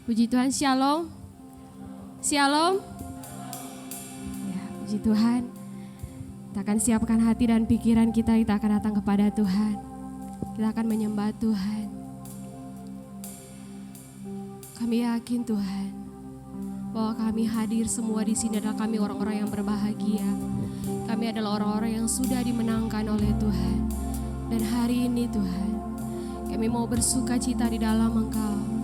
Puji Tuhan, shalom. Shalom. Ya, puji Tuhan. Kita akan siapkan hati dan pikiran kita akan datang kepada Tuhan. Kita akan menyembah Tuhan. Kami yakin Tuhan, bahwa kami hadir semua di sini adalah kami orang-orang yang berbahagia. Kami adalah orang-orang yang sudah dimenangkan oleh Tuhan. Dan hari ini Tuhan, kami mau bersuka cita di dalam Engkau.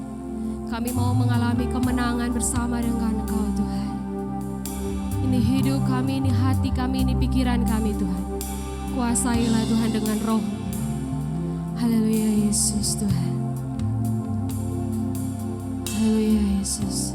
Kami mau mengalami kemenangan bersama dengan Engkau Tuhan. Ini hidup kami, ini hati kami, ini pikiran kami Tuhan. Kuasailah Tuhan dengan roh. Haleluya Yesus Tuhan. Haleluya Yesus.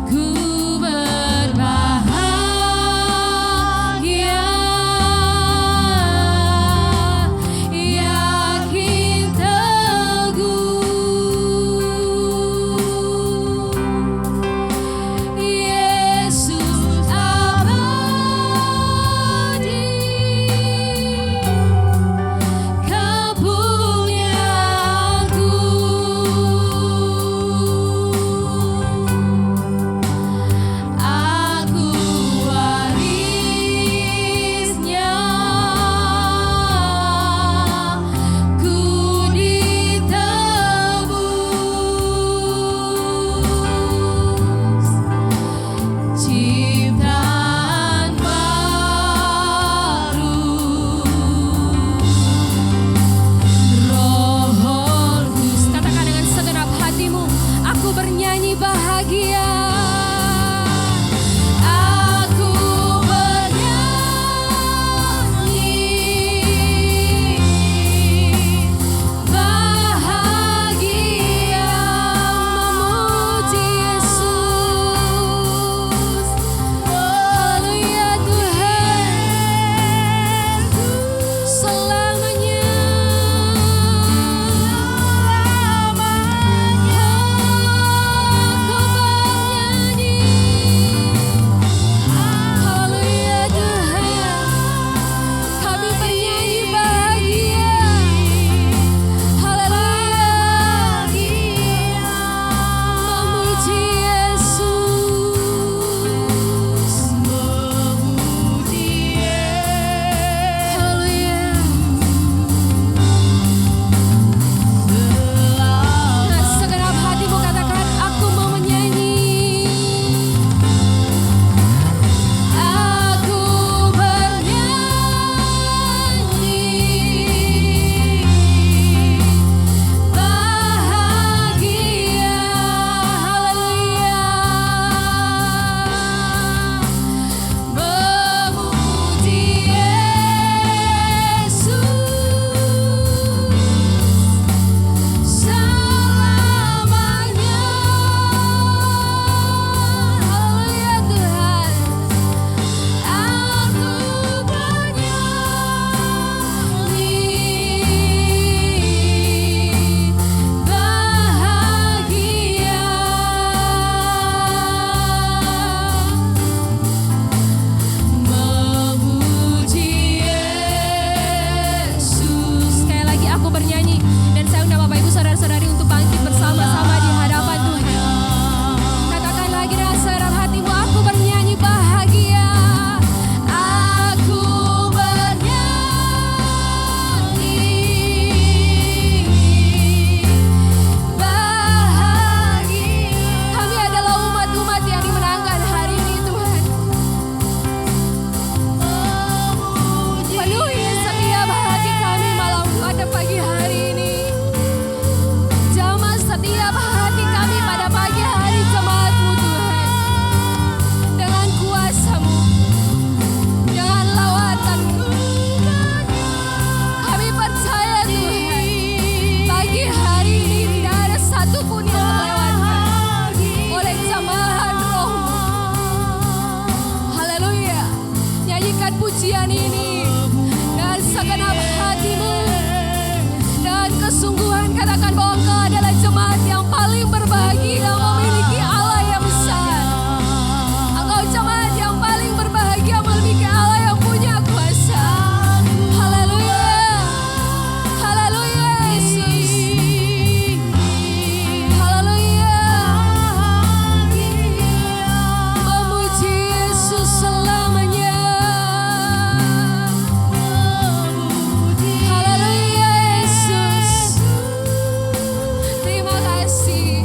Ku berbahagia menyanyikan pujian ini dan segenap hatimu dan kesungguhan, katakan bahwa Engkau adalah jemaat yang paling berbahagia memiliki Allah yang besar. Engkau jemaat yang paling berbahagia memiliki Allah yang punya kuasa. Haleluya, haleluya Yesus, haleluya. Memuji Yesus selamanya. Haleluya Yesus. Terima kasih.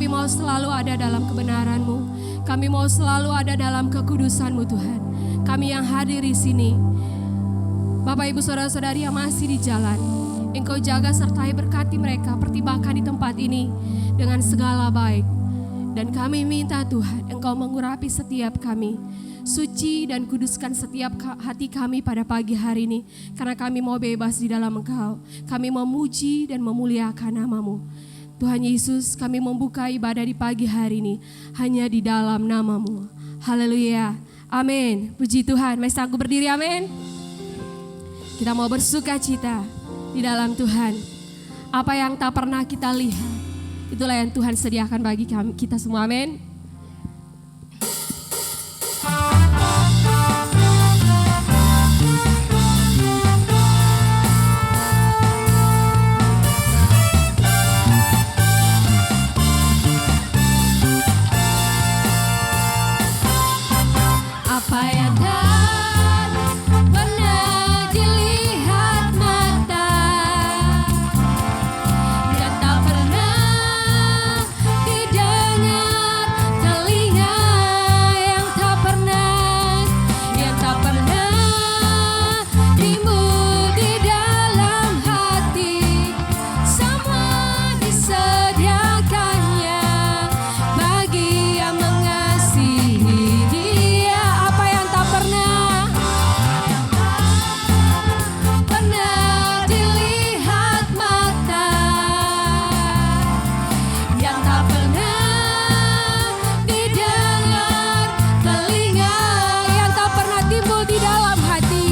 Kami mau selalu ada dalam kebenaran-Mu. Kami mau selalu ada dalam kekudusan-Mu Tuhan. Kami yang hadir di sini, Bapak Ibu Saudara-saudari yang masih di jalan, Engkau jaga sertai berkati mereka, pertimbangkan di tempat ini dengan segala baik. Dan kami minta Tuhan, Engkau mengurapi setiap kami, suci dan kuduskan setiap hati kami pada pagi hari ini, karena kami mau bebas di dalam Engkau. Kami memuji dan memuliakan nama-Mu. Tuhan Yesus, kami membuka ibadah di pagi hari ini hanya di dalam nama-Mu. Haleluya, amin. Puji Tuhan, mari sanggup berdiri, amin. Kita mau bersuka cita di dalam Tuhan. Apa yang tak pernah kita lihat, itulah yang Tuhan sediakan bagi kita semua, amin. Apa yang tak pernah dilihat mata dan tak pernah didengar telinga, yang tak pernah timbul di dalam hati, semua disediakannya bagi yang mengasihi Dia. Apa yang tak pernah dilihat mata, yang tak pernah didengar telinga, yang tak pernah timbul di dalam hati,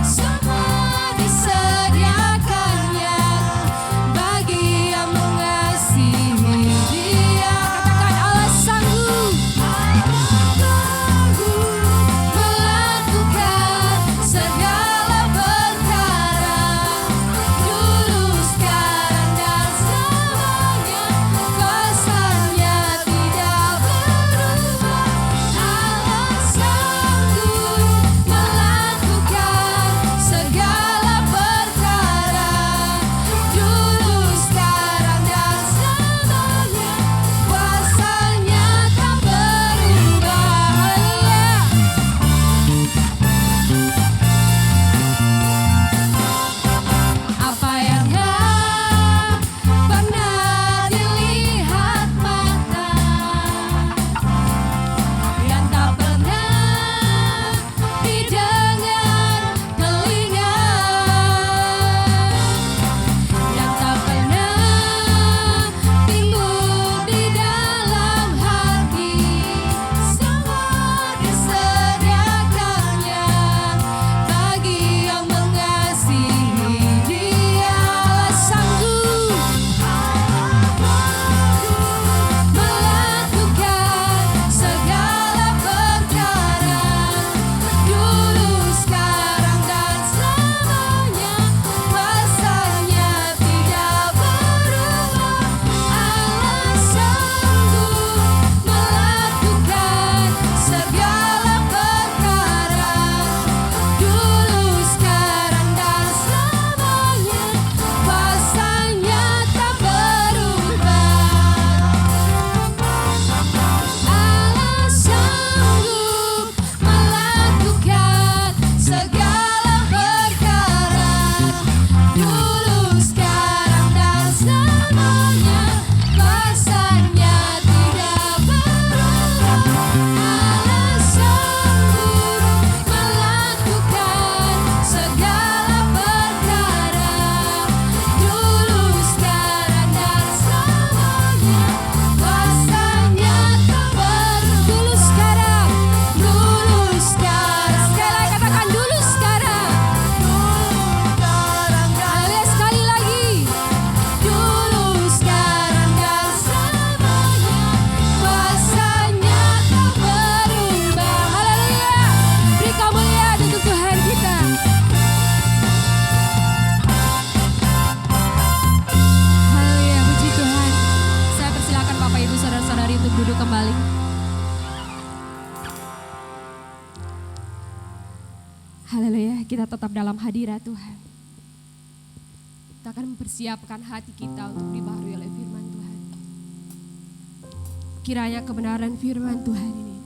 semua disediakannya bagi yang mengasihi Dia. Katakan, Allah sanggup melakukan segala perkara, dulu, sekarang, dan selamanya. Kuasa-Nya tidak berubah. Allah sanggup melakukan segala perkara, dulu, sekarang, dan selamanya. Kuasa-Nya tak berubah. Apa yang tak pernah dilihat mata, yang tak pernah didengar telinga, yang tak pernah timbul di dalam hati, semua disediakannya bagi yang mengasihi Dia. Allah sanggup melakukan segala perkara, dulu, sekarang, dan selamanya. Kuasa-Nya tidak berubah. Allah sanggup melakukan segala perkara, dulu, sekarang, dan selamanya. Kuasa-Nya tak berubah. Allah sanggup melakukan segala perkara, dulu, sekarang, dan selamanya. Kuasa-Nya tidak berubah. Allah sanggup melakukan segala perkara, dulu, sekarang, dan selamanya. Kuasa-Nya tak berubah. Dulu, sekarang, sekali lagi katakan, dulu, sekarang. Haleluya, sekali lagi. Dulu, sekarang, dan selamanya. Kuasa-Nya tak berubah. Haleluya. Beri kemuliaan untuk Tuhan kita. Haleluya, puji Tuhan. Saya persilakan Bapak Ibu Saudara-saudari untuk duduk kembali. Haleluya, kita tetap dalam hadirat Tuhan. kita akan mempersiapkan hati kita untuk dibaharui oleh firman Tuhan. Kiranya kebenaran firman Tuhan ini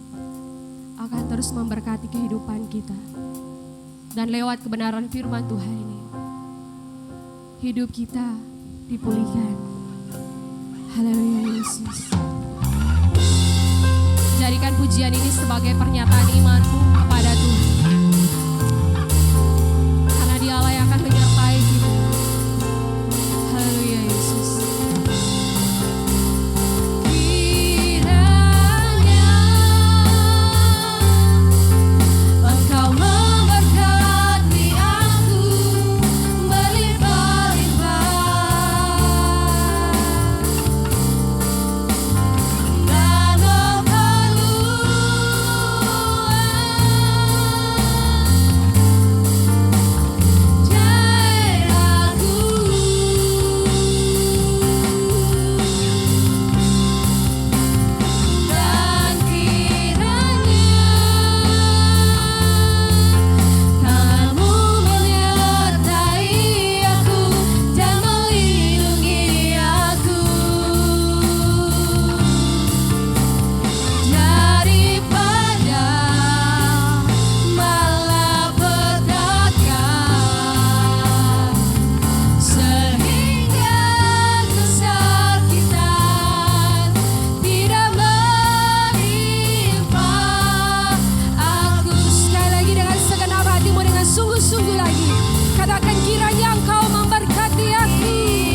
akan terus memberkati kehidupan kita. Dan lewat kebenaran firman Tuhan ini, hidup kita dipulihkan. Haleluya Yesus. Jadikan pujian ini sebagai pernyataan imanmu kepada Tuhan. Karena Dialah yang akan menyertai kita. Haleluya Yesus. Kiranya Engkau memberkati aku berlimpah-limpah.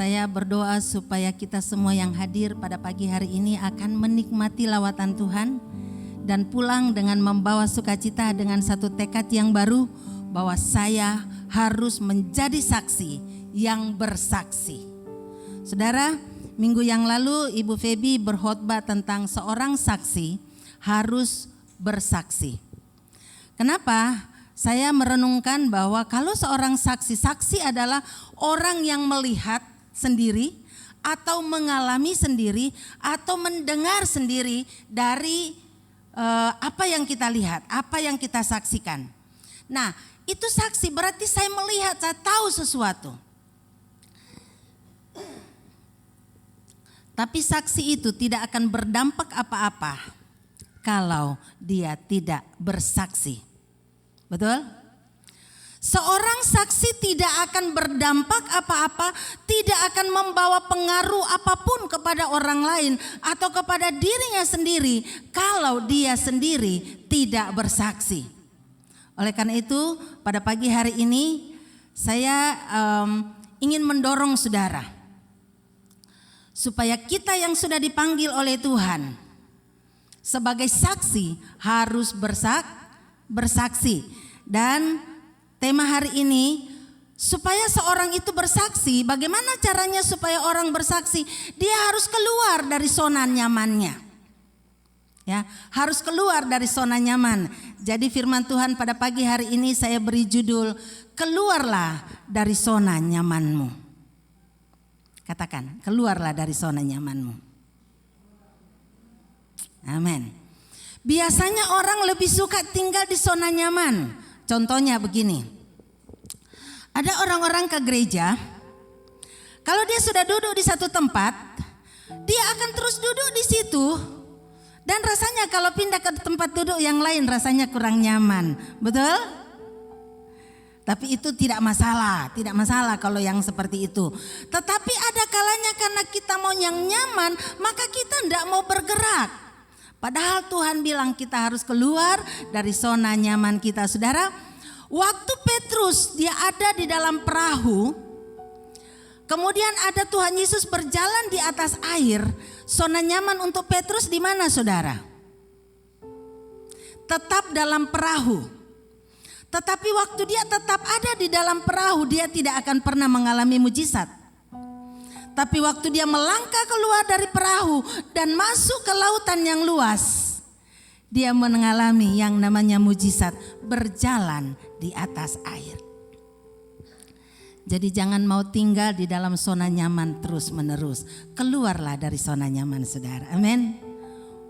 Saya berdoa supaya kita semua yang hadir pada pagi hari ini akan menikmati lawatan Tuhan dan pulang dengan membawa sukacita dengan satu tekad yang baru bahwa saya harus menjadi saksi yang bersaksi. Saudara, minggu yang lalu Ibu Feby berkhotbah tentang seorang saksi harus bersaksi. Kenapa? Saya merenungkan bahwa kalau seorang saksi adalah orang yang melihat sendiri atau mengalami sendiri atau mendengar sendiri dari apa yang kita lihat, apa yang kita saksikan. Nah, itu saksi berarti saya melihat, saya tahu sesuatu. Tapi saksi itu tidak akan berdampak apa-apa kalau dia tidak bersaksi. Betul? Seorang saksi tidak akan berdampak apa-apa, tidak akan membawa pengaruh apapun kepada orang lain atau kepada dirinya sendiri kalau dia sendiri tidak bersaksi. Oleh karena itu, pada pagi hari ini saya ingin mendorong saudara supaya kita yang sudah dipanggil oleh Tuhan sebagai saksi harus bersaksi. Dan tema hari ini, supaya seorang itu bersaksi, bagaimana caranya supaya orang bersaksi? Dia harus keluar dari zona nyamannya. Ya, harus keluar dari zona nyaman. Jadi firman Tuhan pada pagi hari ini saya beri judul, keluarlah dari zona nyamanmu. Katakan, keluarlah dari zona nyamanmu. Amin. Biasanya orang lebih suka tinggal di zona nyaman. Contohnya begini, ada orang-orang ke gereja, kalau dia sudah duduk di satu tempat, dia akan terus duduk di situ. Dan rasanya kalau pindah ke tempat duduk yang lain rasanya kurang nyaman, betul? Tapi itu tidak masalah kalau yang seperti itu. Tetapi ada kalanya karena kita mau yang nyaman, maka kita tidak mau bergerak. Padahal Tuhan bilang kita harus keluar dari zona nyaman kita. Saudara, waktu Petrus dia ada di dalam perahu, kemudian ada Tuhan Yesus berjalan di atas air. Zona nyaman untuk Petrus di mana, saudara? Tetap dalam perahu. Tetapi waktu dia tetap ada di dalam perahu, dia tidak akan pernah mengalami mujizat. Tapi waktu dia melangkah keluar dari perahu dan masuk ke lautan yang luas, dia mengalami yang namanya mujizat, berjalan di atas air. Jadi jangan mau tinggal di dalam zona nyaman terus menerus. Keluarlah dari zona nyaman, saudara. Amin.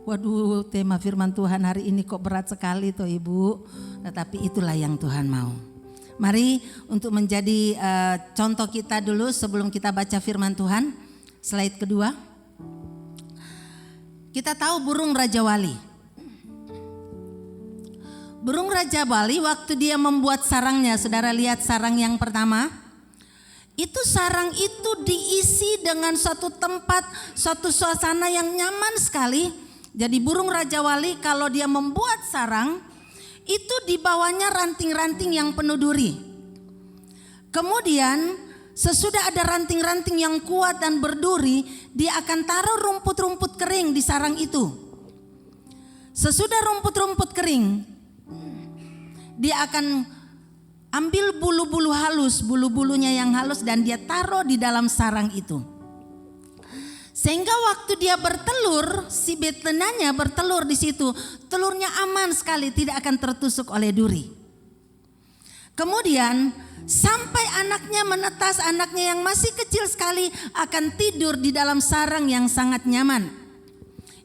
Waduh, tema firman Tuhan hari ini kok berat sekali toh Ibu. Tetapi itulah yang Tuhan mau. Mari untuk menjadi contoh kita dulu sebelum kita baca firman Tuhan. Slide kedua. Kita tahu burung Raja Wali. Burung Raja Wali waktu dia membuat sarangnya, saudara lihat sarang yang pertama. Itu sarang itu diisi dengan suatu tempat, suatu suasana yang nyaman sekali. Jadi burung Raja Wali kalau dia membuat sarang, itu di bawahnya ranting-ranting yang penuh duri. Kemudian sesudah ada ranting-ranting yang kuat dan berduri, dia akan taruh rumput-rumput kering di sarang itu. Sesudah rumput-rumput kering, dia akan ambil bulu-bulu halus, bulu-bulunya yang halus dan dia taruh di dalam sarang itu. Sehingga waktu dia bertelur, si betenanya bertelur di situ, telurnya aman sekali, tidak akan tertusuk oleh duri. Kemudian sampai anaknya menetas, anaknya yang masih kecil sekali akan tidur di dalam sarang yang sangat nyaman.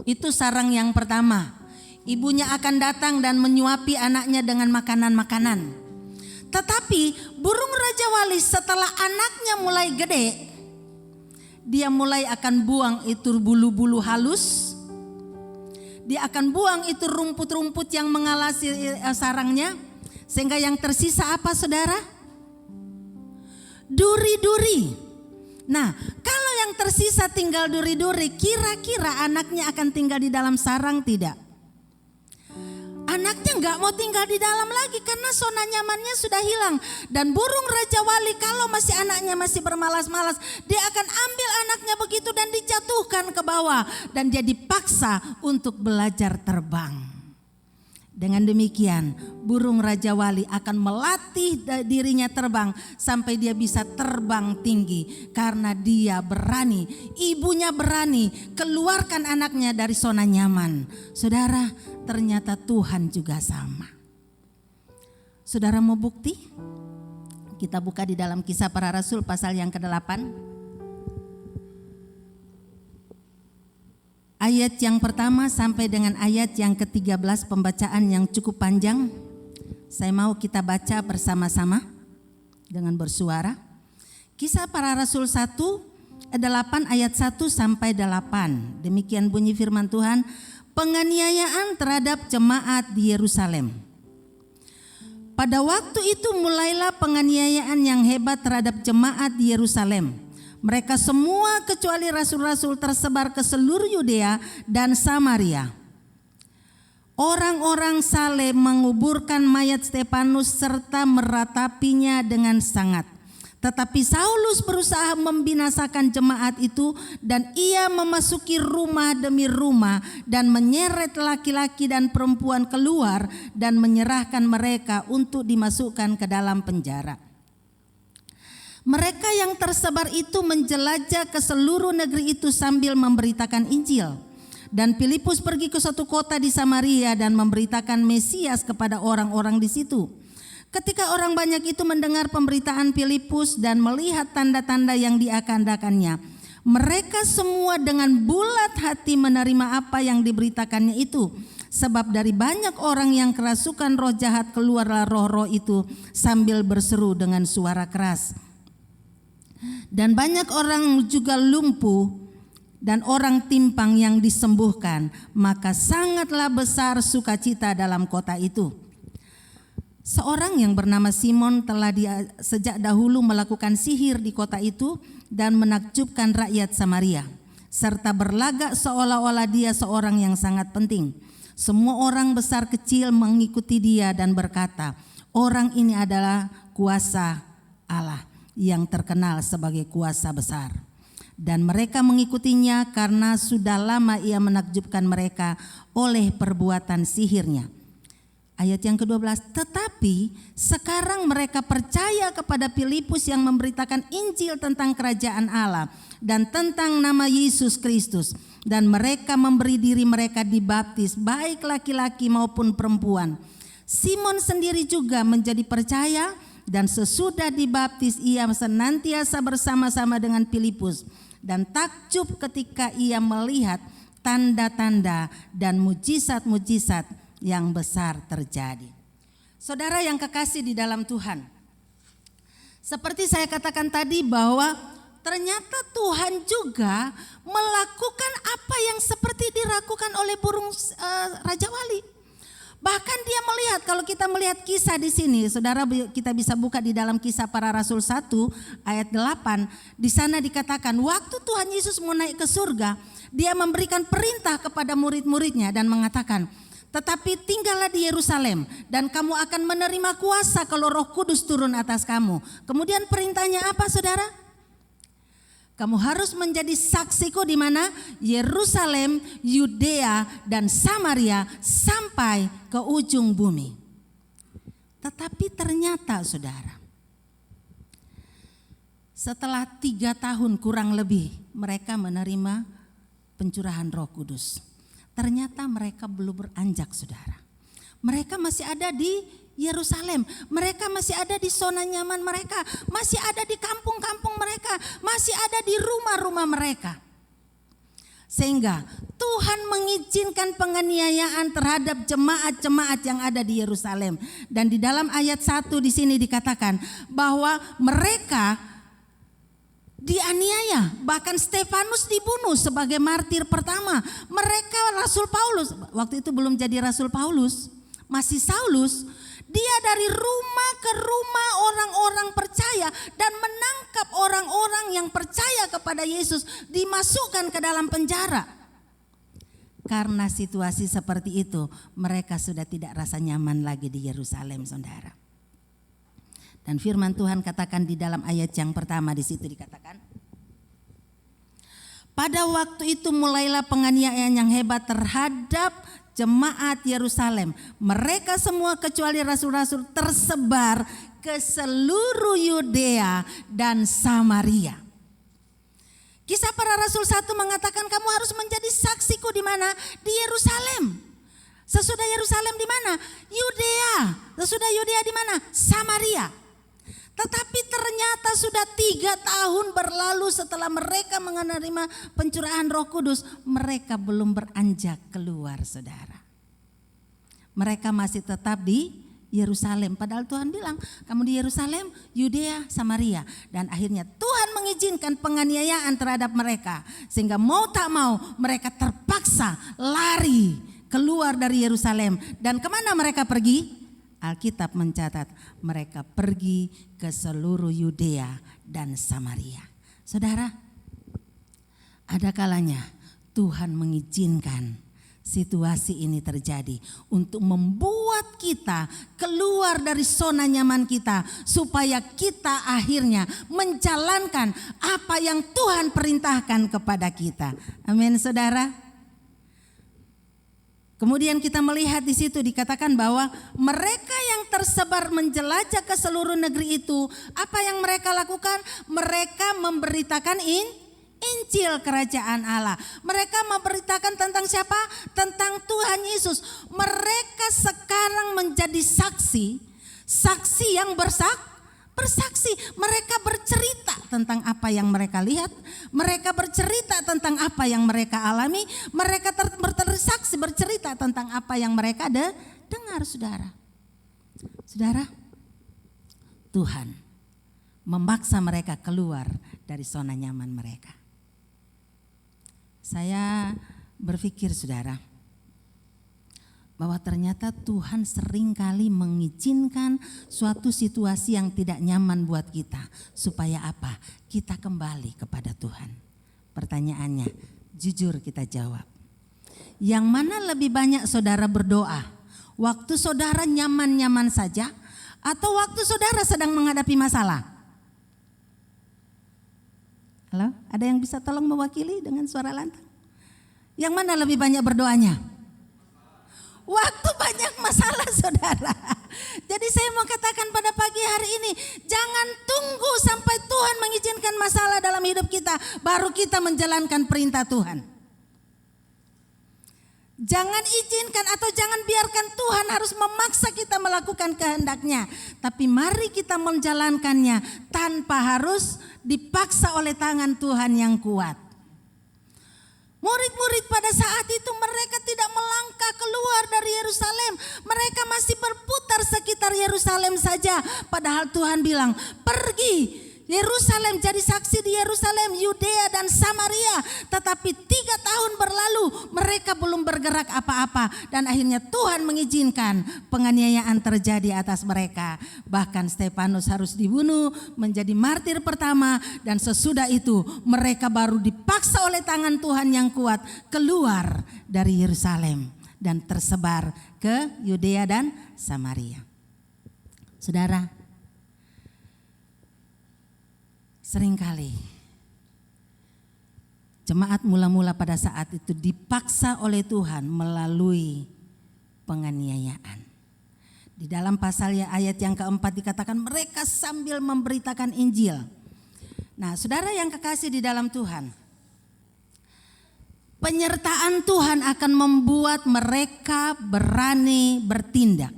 Itu sarang yang pertama. Ibunya akan datang dan menyuapi anaknya dengan makanan-makanan. Tetapi burung Raja Wali setelah anaknya mulai gede, dia mulai akan buang itu bulu-bulu halus. Dia akan buang itu rumput-rumput yang mengalasi sarangnya. Sehingga yang tersisa apa, saudara? Duri-duri. Nah, kalau yang tersisa tinggal duri-duri, kira-kira anaknya akan tinggal di dalam sarang tidak? Anaknya nggak mau tinggal di dalam lagi karena zona nyamannya sudah hilang. Dan burung Raja Wali kalau masih anaknya masih bermalas-malas, dia akan ambil anaknya begitu dan dijatuhkan ke bawah. Dan dia dipaksa untuk belajar terbang. Dengan demikian burung Raja Wali akan melatih dirinya terbang sampai dia bisa terbang tinggi. Karena dia berani, ibunya berani keluarkan anaknya dari zona nyaman. Saudara, ternyata Tuhan juga sama. Saudara mau bukti? Kita buka di dalam Kisah Para Rasul pasal yang ke-8. Ayat yang pertama sampai dengan ayat yang ke-13, pembacaan yang cukup panjang. Saya mau kita baca bersama-sama dengan bersuara. Kisah Para Rasul 1, 8 ayat 1 sampai 8. Demikian bunyi firman Tuhan. Penganiayaan terhadap jemaat di Yerusalem. Pada waktu itu mulailah penganiayaan yang hebat terhadap jemaat di Yerusalem. Mereka semua kecuali rasul-rasul tersebar ke seluruh Yudea dan Samaria. Orang-orang saleh menguburkan mayat Stefanus serta meratapinya dengan sangat. Tetapi Saulus berusaha membinasakan jemaat itu dan ia memasuki rumah demi rumah dan menyeret laki-laki dan perempuan keluar dan menyerahkan mereka untuk dimasukkan ke dalam penjara. Mereka yang tersebar itu menjelajah ke seluruh negeri itu sambil memberitakan Injil. Dan Filipus pergi ke suatu kota di Samaria dan memberitakan Mesias kepada orang-orang di situ. Ketika orang banyak itu mendengar pemberitaan Filipus dan melihat tanda-tanda yang diakandakannya, mereka semua dengan bulat hati menerima apa yang diberitakannya itu. Sebab dari banyak orang yang kerasukan roh jahat keluarlah roh-roh itu sambil berseru dengan suara keras. Dan banyak orang juga lumpuh dan orang timpang yang disembuhkan, maka sangatlah besar sukacita dalam kota itu. Seorang yang bernama Simon telah sejak dahulu melakukan sihir di kota itu dan menakjubkan rakyat Samaria, serta berlagak seolah-olah dia seorang yang sangat penting. Semua orang besar kecil mengikuti dia dan berkata, orang ini adalah kuasa Allah yang terkenal sebagai kuasa besar. Dan mereka mengikutinya karena sudah lama ia menakjubkan mereka oleh perbuatan sihirnya. Ayat yang ke-12, tetapi sekarang mereka percaya kepada Filipus yang memberitakan Injil tentang kerajaan Allah dan tentang nama Yesus Kristus. Dan mereka memberi diri mereka dibaptis, baik laki-laki maupun perempuan. Simon sendiri juga menjadi percaya. Dan sesudah dibaptis ia senantiasa bersama-sama dengan Filipus dan takjub ketika ia melihat tanda-tanda dan mujizat-mujizat yang besar terjadi. Saudara yang kekasih di dalam Tuhan, seperti saya katakan tadi bahwa ternyata Tuhan juga melakukan apa yang seperti dilakukan oleh burung Raja Wali. Bahkan dia melihat, kalau kita melihat kisah di sini, saudara kita bisa buka di dalam Kisah Para Rasul 1 ayat 8. Di sana dikatakan waktu Tuhan Yesus mau naik ke surga, dia memberikan perintah kepada murid-muridnya dan mengatakan, tetapi tinggallah di Yerusalem dan kamu akan menerima kuasa kalau Roh Kudus turun atas kamu. Kemudian perintahnya apa, saudara? Kamu harus menjadi saksiku di mana? Yerusalem, Yudea dan Samaria sampai ke ujung bumi. Tetapi ternyata saudara, setelah 3 tahun kurang lebih mereka menerima pencurahan Roh Kudus. Ternyata mereka belum beranjak, saudara. Mereka masih ada di Yerusalem, mereka masih ada di zona nyaman mereka, masih ada di kampung-kampung mereka, masih ada di rumah-rumah mereka. Sehingga Tuhan mengizinkan penganiayaan terhadap jemaat-jemaat yang ada di Yerusalem. Dan di dalam ayat 1 di sini dikatakan bahwa mereka dianiaya, bahkan Stefanus dibunuh sebagai martir pertama. Mereka Rasul Paulus, waktu itu belum jadi Rasul Paulus, masih Saulus. Dia dari rumah ke rumah orang-orang percaya dan menangkap orang-orang yang percaya kepada Yesus, dimasukkan ke dalam penjara. Karena situasi seperti itu, mereka sudah tidak rasa nyaman lagi di Yerusalem, saudara. Dan firman Tuhan katakan di dalam ayat yang pertama, di situ dikatakan, pada waktu itu mulailah penganiayaan yang hebat terhadap jemaat Yerusalem. Mereka semua kecuali rasul-rasul tersebar ke seluruh Yudea dan Samaria. Kisah para Rasul 1 mengatakan kamu harus menjadi saksiku di mana? Di Yerusalem. Sesudah Yerusalem di mana? Yudea. Sesudah Yudea di mana? Samaria. Tetapi ternyata sudah 3 tahun berlalu setelah mereka menerima pencurahan Roh Kudus, mereka belum beranjak keluar, saudara. Mereka masih tetap di Yerusalem. Padahal Tuhan bilang, kamu di Yerusalem, Yudea, Samaria. Dan akhirnya Tuhan mengizinkan penganiayaan terhadap mereka. Sehingga mau tak mau mereka terpaksa lari keluar dari Yerusalem. Dan kemana mereka pergi? Alkitab mencatat mereka pergi ke seluruh Yudea dan Samaria. Saudara, ada kalanya Tuhan mengizinkan situasi ini terjadi untuk membuat kita keluar dari zona nyaman kita, supaya kita akhirnya menjalankan apa yang Tuhan perintahkan kepada kita. Amin, saudara. Kemudian kita melihat di situ dikatakan bahwa mereka yang tersebar menjelajah ke seluruh negeri itu, apa yang mereka lakukan? Mereka memberitakan Injil kerajaan Allah. Mereka memberitakan tentang siapa? Tentang Tuhan Yesus. Mereka sekarang menjadi saksi yang bersaksi. Mereka bercerita tentang apa yang mereka lihat, mereka bercerita tentang apa yang mereka alami, mereka bersaksi bercerita tentang apa yang mereka dengar, saudara. Saudara, Tuhan memaksa mereka keluar dari zona nyaman mereka. Saya berpikir, saudara, bahwa ternyata Tuhan seringkali mengizinkan suatu situasi yang tidak nyaman buat kita. Supaya apa? Kita kembali kepada Tuhan. Pertanyaannya, jujur kita jawab. Yang mana lebih banyak saudara berdoa? Waktu saudara nyaman-nyaman saja, atau waktu saudara sedang menghadapi masalah? Halo, ada yang bisa tolong mewakili dengan suara lantang? Yang mana lebih banyak berdoanya? Waktu banyak masalah, saudara. Jadi saya mau katakan pada pagi hari ini, jangan tunggu sampai Tuhan mengizinkan masalah dalam hidup kita, baru kita menjalankan perintah Tuhan. Jangan izinkan atau jangan biarkan Tuhan harus memaksa kita melakukan kehendaknya. Tapi mari kita menjalankannya tanpa harus dipaksa oleh tangan Tuhan yang kuat. Murid-murid pada saat itu mereka tidak melangkah keluar dari Yerusalem. Mereka masih berputar sekitar Yerusalem saja. Padahal Tuhan bilang, pergi Yerusalem, jadi saksi di Yerusalem, Yudea dan Samaria. Tetapi 3 tahun berlalu mereka belum bergerak apa-apa. Dan akhirnya Tuhan mengizinkan penganiayaan terjadi atas mereka. Bahkan Stefanus harus dibunuh menjadi martir pertama. Dan sesudah itu mereka baru dipaksa oleh tangan Tuhan yang kuat keluar dari Yerusalem. Dan tersebar ke Yudea dan Samaria. Saudara, seringkali jemaat mula-mula pada saat itu dipaksa oleh Tuhan melalui penganiayaan. Di dalam pasal ayat yang keempat dikatakan mereka sambil memberitakan Injil. Nah, saudara yang kekasih di dalam Tuhan, penyertaan Tuhan akan membuat mereka berani bertindak.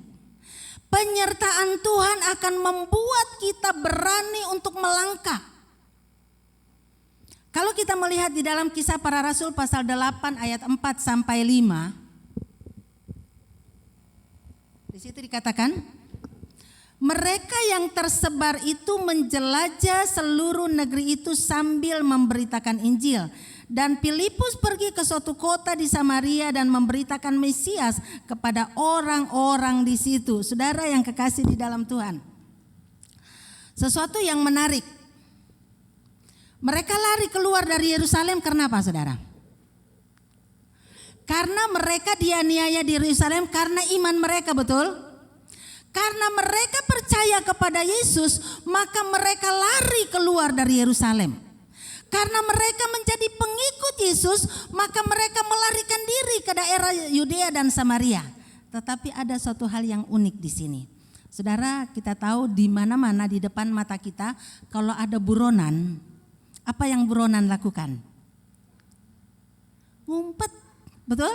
Penyertaan Tuhan akan membuat kita berani untuk melangkah. Kalau kita melihat di dalam Kisah Para Rasul pasal 8 ayat 4 sampai 5. Di situ dikatakan, mereka yang tersebar itu menjelajah seluruh negeri itu sambil memberitakan Injil. Dan Filipus pergi ke suatu kota di Samaria dan memberitakan Mesias kepada orang-orang di situ. Saudara yang kekasih di dalam Tuhan, sesuatu yang menarik. Mereka lari keluar dari Yerusalem karena apa, saudara? Karena mereka dianiaya di Yerusalem karena iman mereka, betul? Karena mereka percaya kepada Yesus, maka mereka lari keluar dari Yerusalem. Karena mereka menjadi pengikut Yesus, maka mereka melarikan diri ke daerah Yudea dan Samaria. Tetapi ada suatu hal yang unik di sini. Saudara, kita tahu di mana-mana di depan mata kita kalau ada buronan, apa yang buronan lakukan? Ngumpet, betul?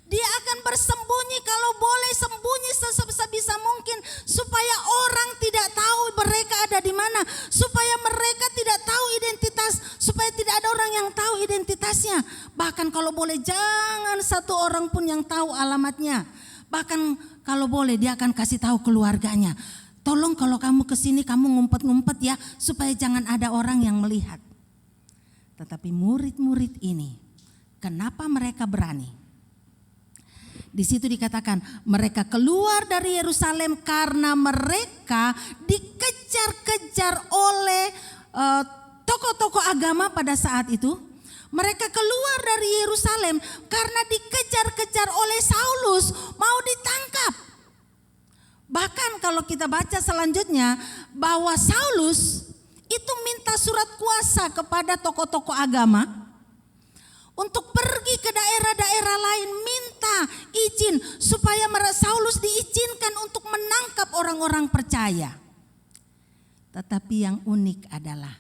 Dia akan bersembunyi, kalau boleh sembunyi sebisa mungkin supaya orang tidak tahu mereka ada di mana, supaya mereka tidak tahu identitas, supaya tidak ada orang yang tahu identitasnya. Bahkan kalau boleh jangan satu orang pun yang tahu alamatnya. Bahkan kalau boleh dia akan kasih tahu keluarganya. Tolong kalau kamu kesini kamu ngumpet-ngumpet ya, supaya jangan ada orang yang melihat. Tetapi murid-murid ini, kenapa mereka berani? Di situ dikatakan mereka keluar dari Yerusalem karena mereka dikejar-kejar oleh tokoh-tokoh agama pada saat itu. Mereka keluar dari Yerusalem karena dikejar-kejar oleh Saulus, mau ditangkap. Bahkan kalau kita baca selanjutnya bahwa Saulus itu minta surat kuasa kepada tokoh-tokoh agama untuk pergi ke daerah-daerah lain, minta izin supaya Saulus diizinkan untuk menangkap orang-orang percaya. Tetapi yang unik adalah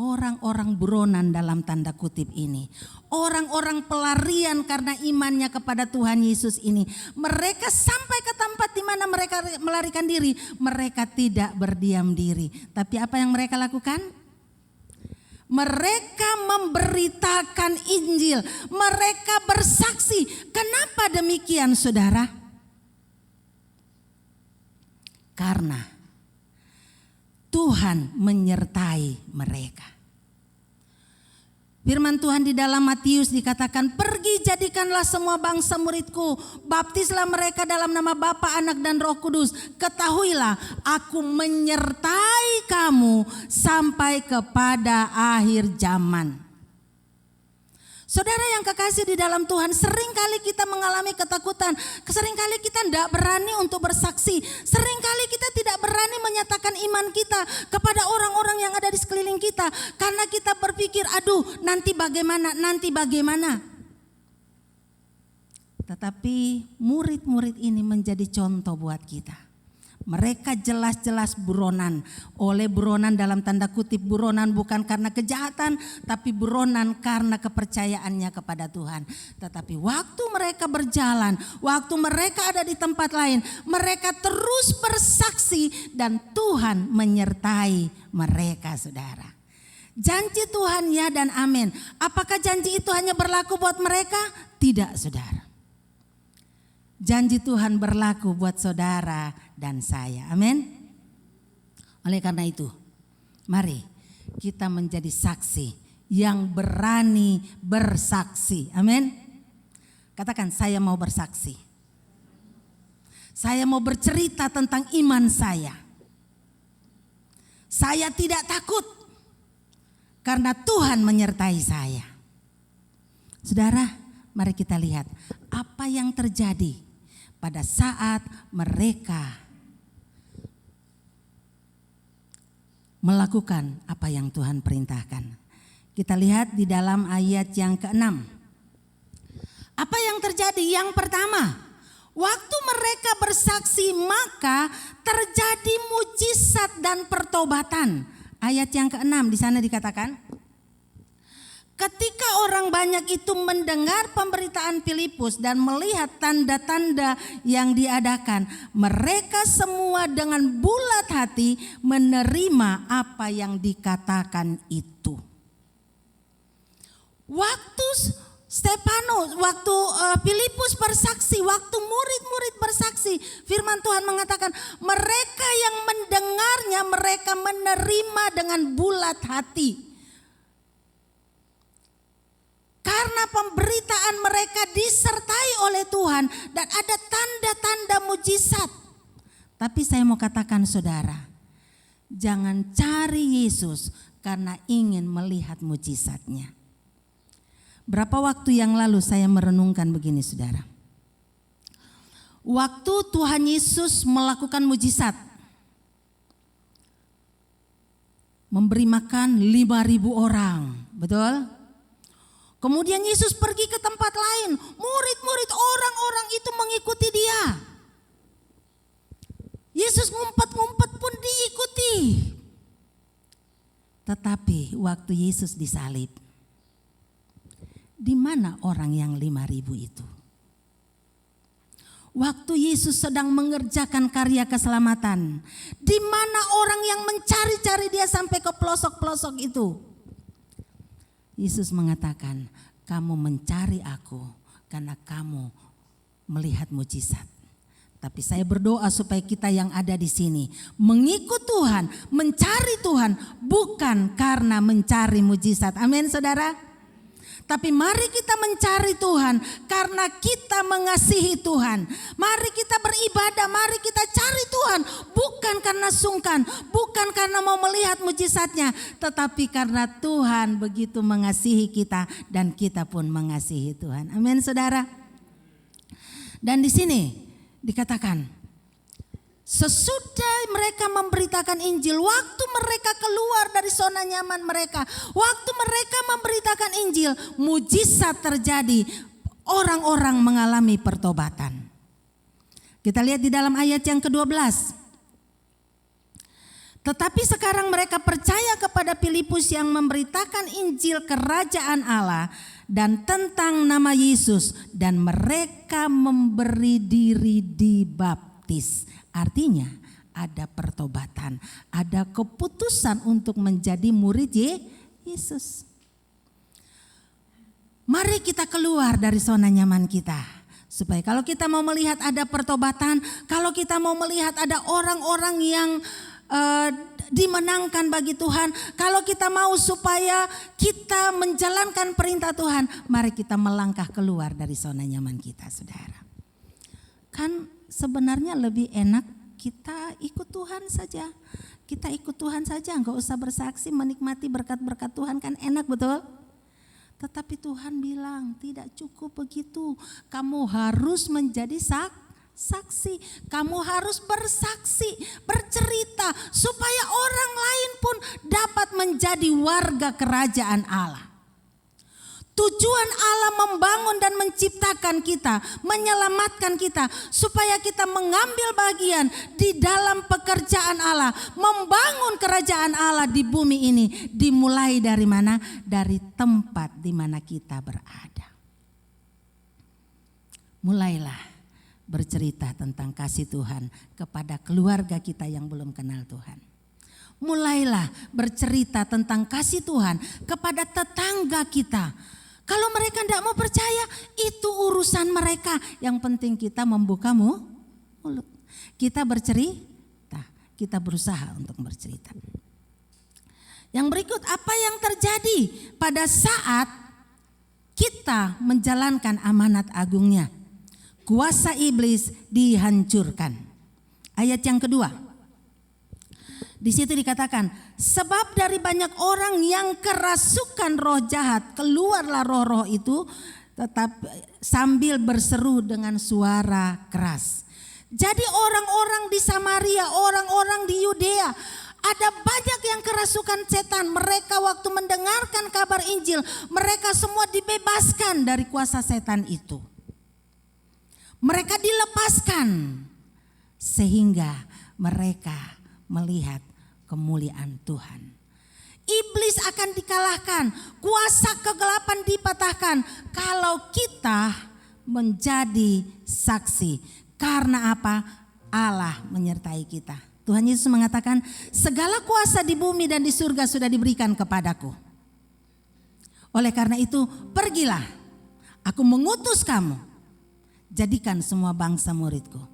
orang-orang buronan dalam tanda kutip ini, orang-orang pelarian karena imannya kepada Tuhan Yesus ini, mereka sampai ke tempat di mana mereka melarikan diri, mereka tidak berdiam diri. Tapi apa yang mereka lakukan? Mereka memberitakan Injil, mereka bersaksi. Kenapa demikian, saudara? Karena Tuhan menyertai mereka. Firman Tuhan di dalam Matius dikatakan, pergi jadikanlah semua bangsa muridku, baptislah mereka dalam nama Bapa, Anak dan Roh Kudus. Ketahuilah aku menyertai kamu sampai kepada akhir zaman. Saudara yang kekasih di dalam Tuhan, seringkali kita mengalami ketakutan, seringkali kita tidak berani untuk bersaksi, seringkali kita tidak berani menyatakan iman kita kepada orang-orang yang ada di sekeliling kita, karena kita berpikir, aduh nanti bagaimana. Tetapi murid-murid ini menjadi contoh buat kita. Mereka jelas-jelas buronan. Oleh buronan dalam tanda kutip, buronan bukan karena kejahatan, tapi buronan karena kepercayaannya kepada Tuhan. Tetapi waktu mereka berjalan, waktu mereka ada di tempat lain, mereka terus bersaksi dan Tuhan menyertai mereka, saudara. Janji Tuhan ya dan amin. Apakah janji itu hanya berlaku buat mereka? Tidak, saudara. Janji Tuhan berlaku buat saudara dan saya. Amin. Oleh karena itu, mari kita menjadi saksi yang berani bersaksi. Amin. Katakan, saya mau bersaksi. Saya mau bercerita tentang iman saya. Saya tidak takut karena Tuhan menyertai saya. Saudara, mari kita lihat apa yang terjadi pada saat mereka melakukan apa yang Tuhan perintahkan. Kita lihat di dalam ayat yang ke-6. Apa yang terjadi? Yang pertama, waktu mereka bersaksi maka terjadi mujizat dan pertobatan. Ayat yang ke-6 di sana dikatakan, ketika orang banyak itu mendengar pemberitaan Filipus dan melihat tanda-tanda yang diadakan, mereka semua dengan bulat hati menerima apa yang dikatakan itu. Waktu Stefanus, waktu Filipus bersaksi, waktu murid-murid bersaksi, firman Tuhan mengatakan mereka yang mendengarnya mereka menerima dengan bulat hati. Karena pemberitaan mereka disertai oleh Tuhan dan ada tanda-tanda mujizat. Tapi saya mau katakan saudara, jangan cari Yesus karena ingin melihat mujizatnya. Berapa waktu yang lalu saya merenungkan begini saudara. Waktu Tuhan Yesus melakukan mujizat, memberi makan 5.000 orang, betul? Kemudian Yesus pergi ke tempat lain, murid-murid orang-orang itu mengikuti dia. Yesus ngumpet-ngumpet pun diikuti. Tetapi waktu Yesus disalib, di mana orang yang 5.000 itu? Waktu Yesus sedang mengerjakan karya keselamatan, di mana orang yang mencari-cari dia sampai ke pelosok-pelosok itu? Yesus mengatakan, kamu mencari aku karena kamu melihat mujizat. Tapi saya berdoa supaya kita yang ada di sini mengikut Tuhan, mencari Tuhan bukan karena mencari mujizat. Amin saudara. Tapi mari kita mencari Tuhan karena kita mengasihi Tuhan. Mari kita beribadah, mari kita cari Tuhan bukan karena sungkan, bukan karena mau melihat mujizatnya, tetapi karena Tuhan begitu mengasihi kita dan kita pun mengasihi Tuhan. Amin saudara. Dan di sini dikatakan, sesudah mereka memberitakan Injil, waktu mereka keluar dari zona nyaman mereka, waktu mereka memberitakan Injil, mujizat terjadi, orang-orang mengalami pertobatan. Kita lihat di dalam ayat yang ke-12. Tetapi sekarang mereka percaya kepada Filipus yang memberitakan Injil kerajaan Allah dan tentang nama Yesus, dan mereka memberi diri dibaptis. Artinya ada pertobatan, ada keputusan untuk menjadi murid Yesus. Mari kita keluar dari zona nyaman kita. Supaya kalau kita mau melihat ada pertobatan, kalau kita mau melihat ada orang-orang yang dimenangkan bagi Tuhan, kalau kita mau supaya kita menjalankan perintah Tuhan, mari kita melangkah keluar dari zona nyaman kita saudara. Kan sebenarnya lebih enak kita ikut Tuhan saja. Kita ikut Tuhan saja, enggak usah bersaksi, menikmati berkat-berkat Tuhan, kan enak betul? Tetapi Tuhan bilang tidak cukup begitu. Kamu harus menjadi saksi. Kamu harus bersaksi, bercerita supaya orang lain pun dapat menjadi warga kerajaan Allah. Tujuan Allah membangun dan menciptakan kita, menyelamatkan kita, supaya kita mengambil bagian di dalam pekerjaan Allah, membangun kerajaan Allah di bumi ini. Dimulai dari mana? Dari tempat di mana kita berada. Mulailah bercerita tentang kasih Tuhan kepada keluarga kita yang belum kenal Tuhan. Mulailah bercerita tentang kasih Tuhan kepada tetangga kita. Kalau mereka tidak mau percaya, itu urusan mereka. Yang penting kita membuka mulut. Kita bercerita, kita berusaha untuk bercerita. Yang berikut, apa yang terjadi pada saat kita menjalankan amanat agungnya? Kuasa iblis dihancurkan. Ayat yang kedua. Di situ dikatakan, sebab dari banyak orang yang kerasukan roh jahat, keluarlah roh-roh itu tetap sambil berseru dengan suara keras. Jadi orang-orang di Samaria, orang-orang di Yudea, ada banyak yang kerasukan setan. Mereka waktu mendengarkan kabar Injil, mereka semua dibebaskan dari kuasa setan itu. Mereka dilepaskan sehingga mereka melihat kemuliaan Tuhan. Iblis akan dikalahkan, kuasa kegelapan dipatahkan kalau kita menjadi saksi. Karena apa? Allah menyertai kita. Tuhan Yesus mengatakan, segala kuasa di bumi dan di surga sudah diberikan kepadaku. Oleh karena itu, pergilah, aku mengutus kamu, jadikan semua bangsa muridku.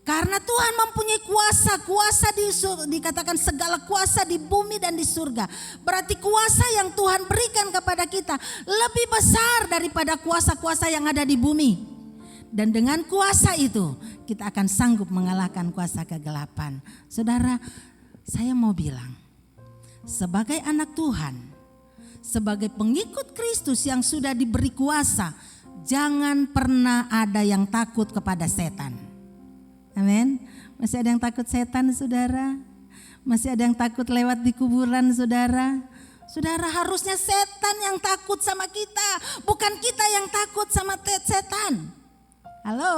Karena Tuhan mempunyai kuasa dikatakan segala kuasa di bumi dan di surga. Berarti kuasa yang Tuhan berikan kepada kita lebih besar daripada kuasa-kuasa yang ada di bumi. Dan dengan kuasa itu kita akan sanggup mengalahkan kuasa kegelapan. Saudara, saya mau bilang, sebagai anak Tuhan, sebagai pengikut Kristus yang sudah diberi kuasa, jangan pernah ada yang takut kepada setan. Amin. Masih ada yang takut setan, saudara? Masih ada yang takut lewat di kuburan, saudara? Saudara, harusnya setan yang takut sama kita, bukan kita yang takut sama setan. Halo.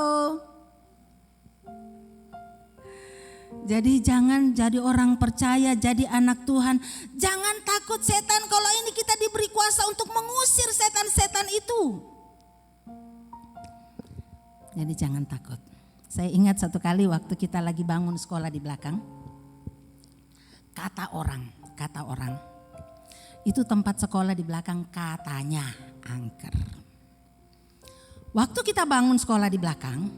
Jadi jangan jadi orang percaya, jadi anak Tuhan. Jangan takut setan kalau ini kita diberi kuasa untuk mengusir setan-setan itu. Jadi jangan takut. Saya ingat satu kali waktu kita lagi bangun sekolah di belakang. Kata orang. Itu tempat sekolah di belakang katanya angker. Waktu kita bangun sekolah di belakang,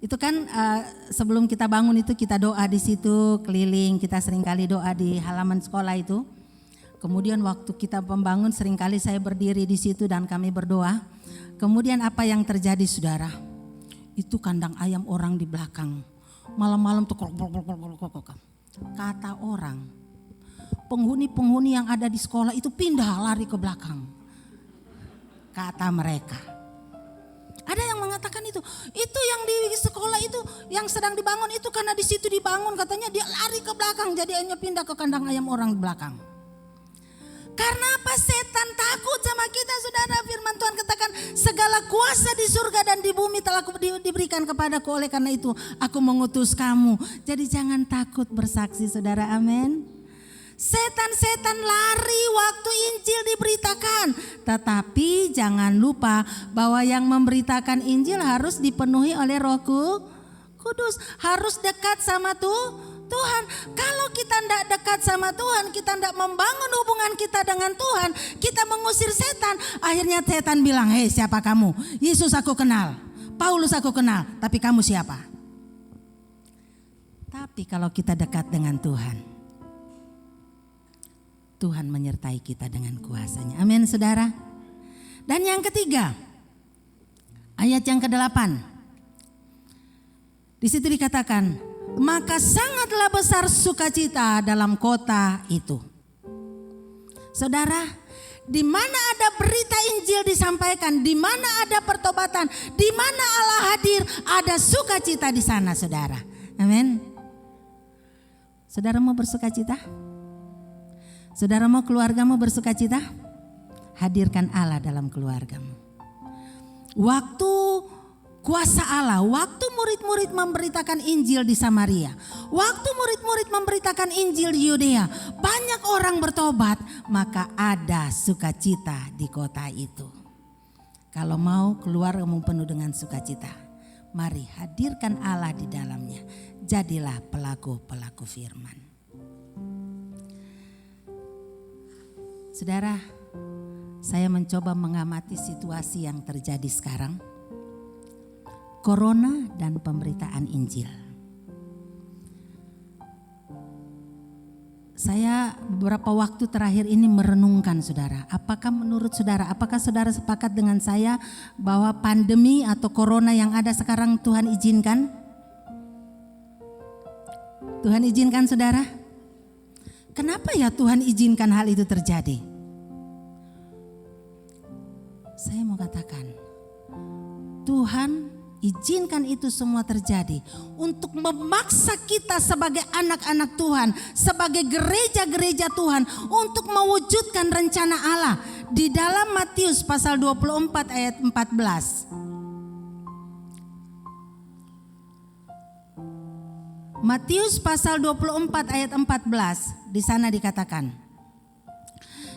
itu kan sebelum kita bangun itu kita doa di situ keliling, kita seringkali doa di halaman sekolah itu. Kemudian waktu kita pembangun seringkali saya berdiri di situ dan kami berdoa. Kemudian apa yang terjadi, saudara? Itu kandang ayam orang di belakang. Malam-malam tuh kata orang, penghuni-penghuni yang ada di sekolah itu pindah lari ke belakang. Kata mereka. Ada yang mengatakan itu yang di sekolah itu yang sedang dibangun itu karena di situ dibangun, katanya dia lari ke belakang, jadi hanya pindah ke kandang ayam orang di belakang. Karena apa? Setan takut sama kita, saudara. Firman Tuhan katakan segala kuasa di surga dan di bumi telah diberikan kepadaku, oleh karena itu aku mengutus kamu. Jadi jangan takut bersaksi, saudara. Amin. Setan-setan lari waktu Injil diberitakan. Tetapi jangan lupa bahwa yang memberitakan Injil harus dipenuhi oleh Roh Kudus. Harus dekat sama Tuhan. Kalau kita tidak dekat sama Tuhan, kita tidak membangun hubungan kita dengan Tuhan, kita mengusir setan. Akhirnya setan bilang, hei, siapa kamu? Yesus aku kenal, Paulus aku kenal, tapi kamu siapa? Tapi kalau kita dekat dengan Tuhan, Tuhan menyertai kita dengan kuasanya. Amin, saudara. Dan yang ketiga, ayat yang ke-8. Di situ dikatakan, maka sangatlah besar sukacita dalam kota itu. Saudara, di mana ada berita Injil disampaikan, di mana ada pertobatan, di mana Allah hadir, ada sukacita di sana, saudara. Amin. Saudara mau bersukacita? Saudara mau keluargamu bersukacita? Hadirkan Allah dalam keluargamu. Waktu kuasa Allah, waktu murid-murid memberitakan Injil di Samaria, waktu murid-murid memberitakan Injil di Yudea, banyak orang bertobat, maka ada sukacita di kota itu. Kalau mau keluargamu penuh dengan sukacita, mari hadirkan Allah di dalamnya. Jadilah pelaku-pelaku firman. Saudara, saya mencoba mengamati situasi yang terjadi sekarang. Corona dan pemberitaan Injil. Saya beberapa waktu terakhir ini merenungkan, saudara. Apakah menurut saudara, apakah saudara sepakat dengan saya bahwa pandemi atau corona yang ada sekarang Tuhan izinkan? Tuhan izinkan, saudara? Kenapa ya Tuhan izinkan hal itu terjadi? Saya mau katakan, Tuhan izinkan itu semua terjadi untuk memaksa kita sebagai anak-anak Tuhan, sebagai gereja-gereja Tuhan untuk mewujudkan rencana Allah. Di dalam Matius pasal 24 ayat 14. Matius pasal 24 ayat 14, di sana dikatakan,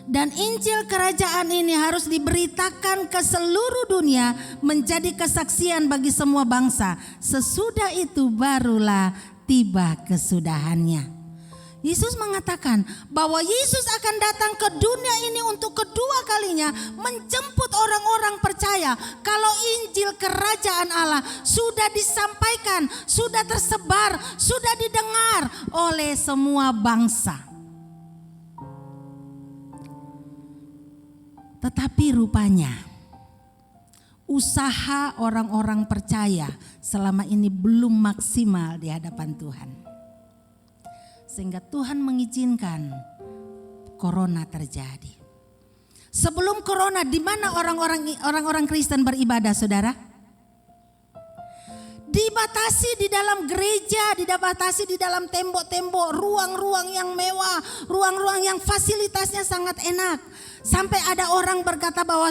dan Injil kerajaan ini harus diberitakan ke seluruh dunia menjadi kesaksian bagi semua bangsa. Sesudah itu barulah tiba kesudahannya. Yesus mengatakan bahwa Yesus akan datang ke dunia ini untuk kedua kalinya menjemput orang-orang percaya kalau Injil kerajaan Allah sudah disampaikan, sudah tersebar, sudah didengar oleh semua bangsa. Tetapi rupanya usaha orang-orang percaya selama ini belum maksimal di hadapan Tuhan. Sehingga Tuhan mengizinkan corona terjadi. Sebelum corona, di mana orang-orang Kristen beribadah, saudara? Dibatasi di dalam gereja, dibatasi di dalam tembok-tembok, ruang-ruang yang mewah, ruang-ruang yang fasilitasnya sangat enak. Sampai ada orang berkata bahwa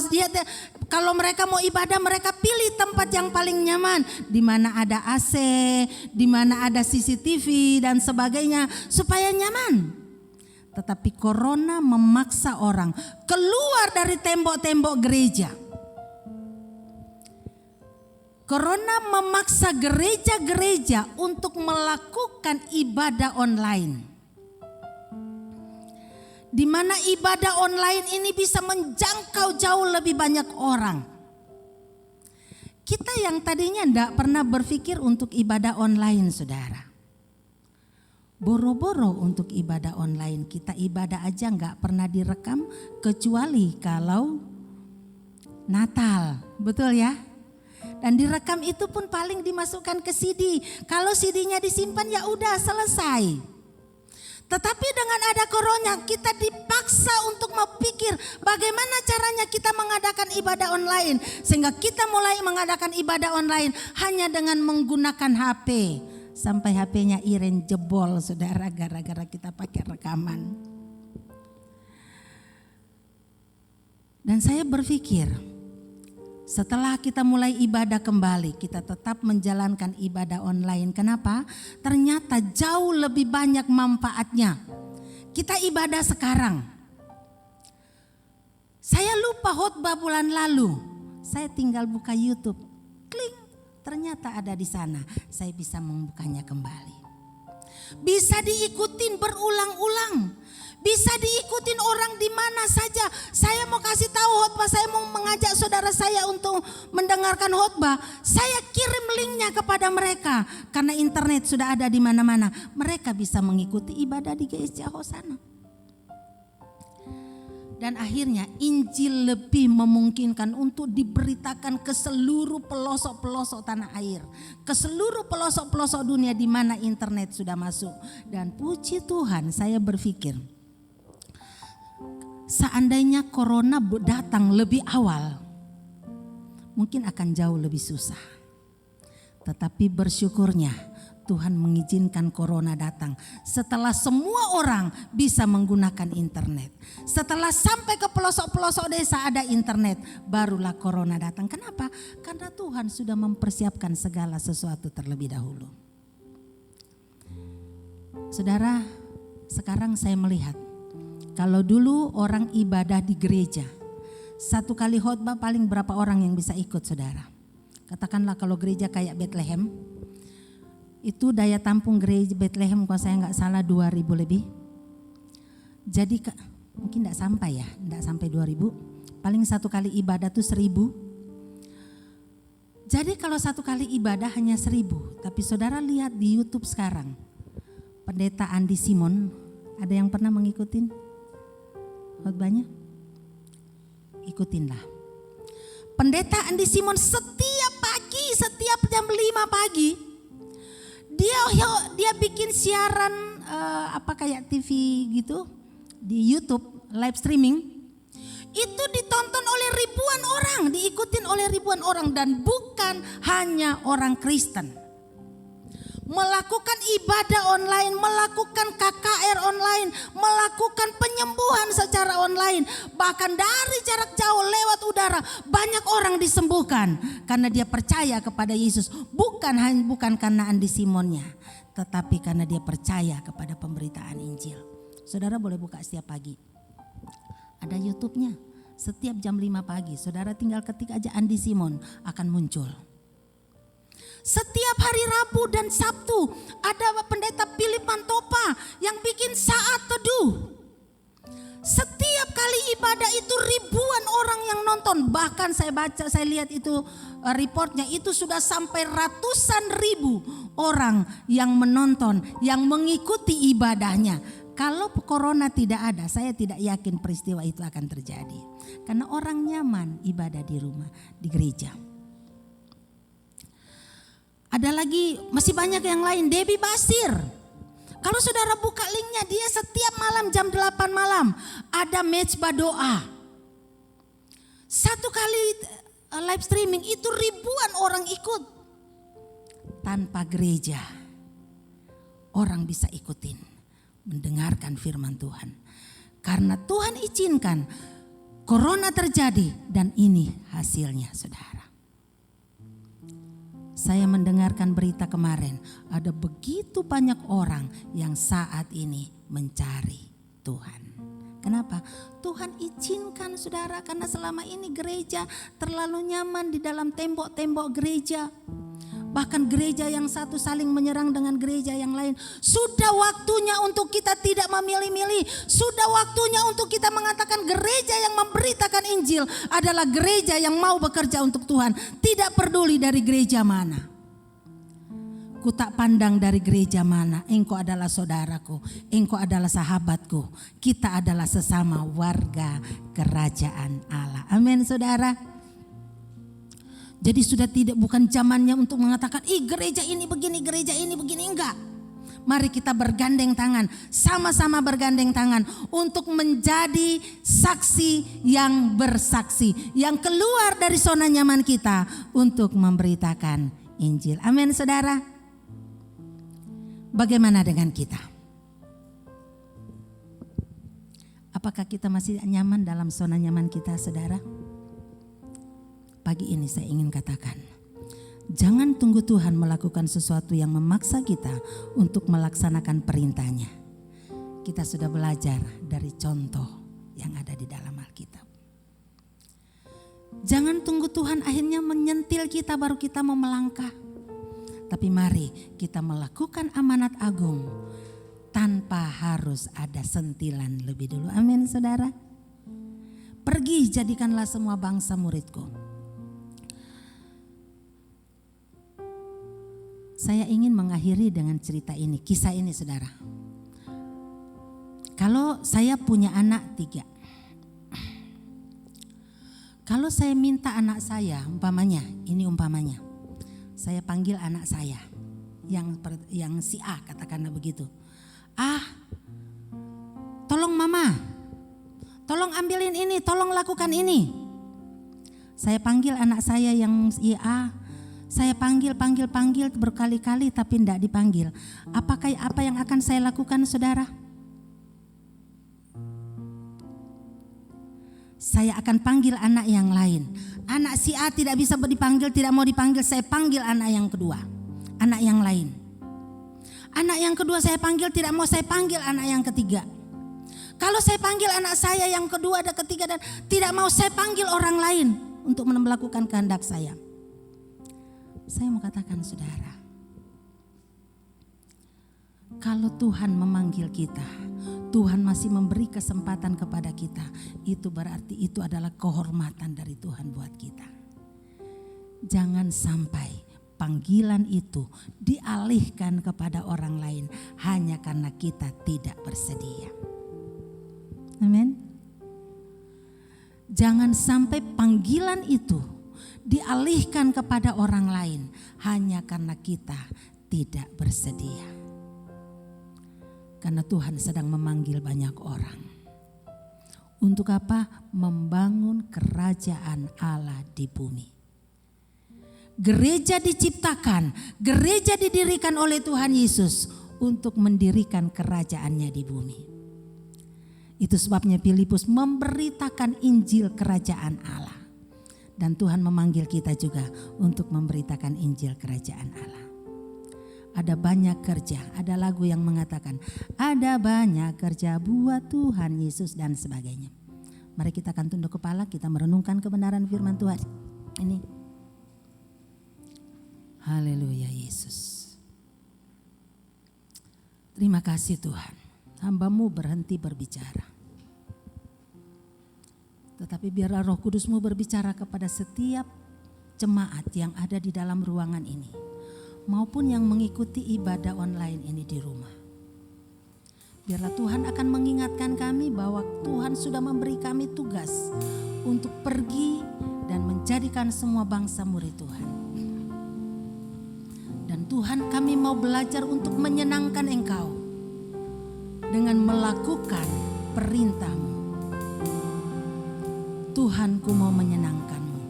kalau mereka mau ibadah, mereka pilih tempat yang paling nyaman, di mana ada AC, di mana ada CCTV dan sebagainya, supaya nyaman. Tetapi corona memaksa orang keluar dari tembok-tembok gereja. Corona memaksa gereja-gereja untuk melakukan ibadah online. Di mana ibadah online ini bisa menjangkau jauh lebih banyak orang. Kita yang tadinya tidak pernah berpikir untuk ibadah online, saudara. Boro-boro untuk ibadah online, kita ibadah aja nggak pernah direkam kecuali kalau Natal, betul ya? Dan direkam itu pun paling dimasukkan ke CD. Kalau CD-nya disimpan ya udah selesai. Tetapi dengan ada corona kita dipaksa untuk memikir bagaimana caranya kita mengadakan ibadah online. Sehingga kita mulai mengadakan ibadah online hanya dengan menggunakan HP. Sampai HP-nya Iren jebol, saudara, gara-gara kita pakai rekaman. Dan saya berpikir, setelah kita mulai ibadah kembali, kita tetap menjalankan ibadah online. Kenapa? Ternyata jauh lebih banyak manfaatnya. Kita ibadah sekarang. Saya lupa khotbah bulan lalu. Saya tinggal buka YouTube. Klik, ternyata ada di sana. Saya bisa membukanya kembali. Bisa diikutin berulang-ulang. Bisa diikutin orang di mana saja. Saya mau kasih tahu khotbah, saya mau mengajak saudara saya untuk mendengarkan khotbah. Saya kirim linknya kepada mereka. Karena internet sudah ada di mana-mana. Mereka bisa mengikuti ibadah di GSC Hosana. Dan akhirnya Injil lebih memungkinkan untuk diberitakan ke seluruh pelosok-pelosok tanah air. Ke seluruh pelosok-pelosok dunia di mana internet sudah masuk. Dan puji Tuhan, saya berpikir, seandainya corona datang lebih awal, mungkin akan jauh lebih susah. Tetapi bersyukurnya Tuhan mengizinkan corona datang setelah semua orang bisa menggunakan internet. Setelah sampai ke pelosok-pelosok desa ada internet, barulah corona datang. Kenapa? Karena Tuhan sudah mempersiapkan segala sesuatu terlebih dahulu. Saudara, sekarang saya melihat, kalau dulu orang ibadah di gereja, satu kali khotbah paling berapa orang yang bisa ikut, saudara? Katakanlah kalau gereja kayak Bethlehem, itu daya tampung gereja Bethlehem kalau saya nggak salah 2.000 lebih. Jadi mungkin nggak sampai ya, nggak sampai 2.000. Paling satu kali ibadah tuh 1.000. Jadi kalau satu kali ibadah hanya 1.000, tapi saudara lihat di YouTube sekarang, Pendeta Andi Simon, ada yang pernah mengikutin khotbahnya? Ikutinlah. Pendeta Andi Simon setiap pagi, setiap jam 5 pagi, dia bikin siaran kayak TV gitu di YouTube, live streaming. Itu ditonton oleh ribuan orang, diikutin oleh ribuan orang, dan bukan hanya orang Kristen. Melakukan ibadah online, melakukan KKR online, melakukan penyembuhan secara online, bahkan dari jarak jauh lewat udara banyak orang disembuhkan karena dia percaya kepada Yesus, bukan karena Andi Simonnya, tetapi karena dia percaya kepada pemberitaan Injil. Saudara boleh buka setiap pagi, ada YouTube-nya, setiap jam 5 pagi, saudara tinggal ketik aja Andi Simon, akan muncul. Setiap hari Rabu dan Sabtu ada pendeta Philip Mantopa yang bikin saat teduh. Setiap kali ibadah itu ribuan orang yang nonton. Bahkan saya lihat itu reportnya, itu sudah sampai ratusan ribu orang yang menonton, yang mengikuti ibadahnya. Kalau corona tidak ada, saya tidak yakin peristiwa itu akan terjadi. Karena orang nyaman ibadah di rumah, di gereja. Ada lagi, masih banyak yang lain. Debbie Basir Kalau saudara buka linknya, dia setiap malam jam 8 malam ada mezbah doa. Satu kali live streaming itu ribuan orang ikut. Tanpa gereja, orang bisa ikutin, mendengarkan firman Tuhan. Karena Tuhan izinkan corona terjadi dan ini hasilnya, saudara. Saya mendengarkan berita kemarin, ada begitu banyak orang yang saat ini mencari Tuhan. Kenapa? Tuhan izinkan, saudara, karena selama ini gereja terlalu nyaman di dalam tembok-tembok gereja. Bahkan gereja yang satu saling menyerang dengan gereja yang lain. Sudah waktunya untuk kita tidak memilih-milih. Sudah waktunya untuk kita mengatakan gereja yang memberitakan Injil adalah gereja yang mau bekerja untuk Tuhan. Tidak peduli dari gereja mana. Ku tak pandang dari gereja mana. Engkau adalah saudaraku. Engkau adalah sahabatku. Kita adalah sesama warga kerajaan Allah. Amin, saudara. Jadi sudah bukan zamannya untuk mengatakan, gereja ini begini, enggak. Mari kita bergandeng tangan, sama-sama bergandeng tangan untuk menjadi saksi yang bersaksi, yang keluar dari zona nyaman kita untuk memberitakan Injil. Amin, saudara. Bagaimana dengan kita? Apakah kita masih nyaman dalam zona nyaman kita, saudara? Pagi ini saya ingin katakan, jangan tunggu Tuhan melakukan sesuatu yang memaksa kita untuk melaksanakan perintahnya. Kita sudah belajar dari contoh yang ada di dalam Alkitab. Jangan tunggu Tuhan akhirnya menyentil kita baru kita mau melangkah. Tapi mari kita melakukan amanat agung tanpa harus ada sentilan lebih dulu. Amin, saudara. Pergi, jadikanlah semua bangsa muridku. Saya ingin mengakhiri dengan cerita ini, kisah ini, saudara. Kalau saya punya anak 3. Kalau saya minta anak saya, umpamanya, saya panggil anak saya yang si A, katakanlah begitu. Tolong mama, tolong ambilin ini, tolong lakukan ini. Saya panggil anak saya yang si A, saya panggil berkali-kali tapi tidak dipanggil. Apakah apa yang akan saya lakukan, saudara? Saya akan panggil anak yang lain. Anak si A tidak bisa dipanggil, tidak mau dipanggil, saya panggil anak yang kedua, anak yang lain. Anak yang kedua saya panggil, tidak mau, saya panggil anak yang ketiga. Kalau saya panggil anak saya yang kedua dan ketiga dan tidak mau, saya panggil orang lain untuk melakukan kehendak saya. Saya mau katakan, saudara, kalau Tuhan memanggil kita, Tuhan masih memberi kesempatan kepada kita, itu berarti itu adalah kehormatan dari Tuhan buat kita. Jangan sampai panggilan itu dialihkan kepada orang lain hanya karena kita tidak bersedia. Amin. Jangan sampai panggilan itu dialihkan kepada orang lain hanya karena kita tidak bersedia. Karena Tuhan sedang memanggil banyak orang. Untuk apa? Membangun kerajaan Allah di bumi. Gereja diciptakan, gereja didirikan oleh Tuhan Yesus untuk mendirikan kerajaannya di bumi. Itu sebabnya Filipus memberitakan Injil kerajaan Allah. Dan Tuhan memanggil kita juga untuk memberitakan Injil kerajaan Allah. Ada banyak kerja, ada lagu yang mengatakan ada banyak kerja buat Tuhan Yesus dan sebagainya. Mari kita akan tunduk kepala, kita merenungkan kebenaran firman Tuhan ini. Haleluya Yesus. Terima kasih Tuhan, hamba-Mu berhenti berbicara. Tetapi biarlah Roh Kudus-Mu berbicara kepada setiap jemaat yang ada di dalam ruangan ini, maupun yang mengikuti ibadah online ini di rumah. Biarlah Tuhan akan mengingatkan kami bahwa Tuhan sudah memberi kami tugas untuk pergi dan menjadikan semua bangsa murid Tuhan. Dan Tuhan, kami mau belajar untuk menyenangkan Engkau. dengan melakukan perintah-Mu. Tuhan, ku mau menyenangkan-Mu.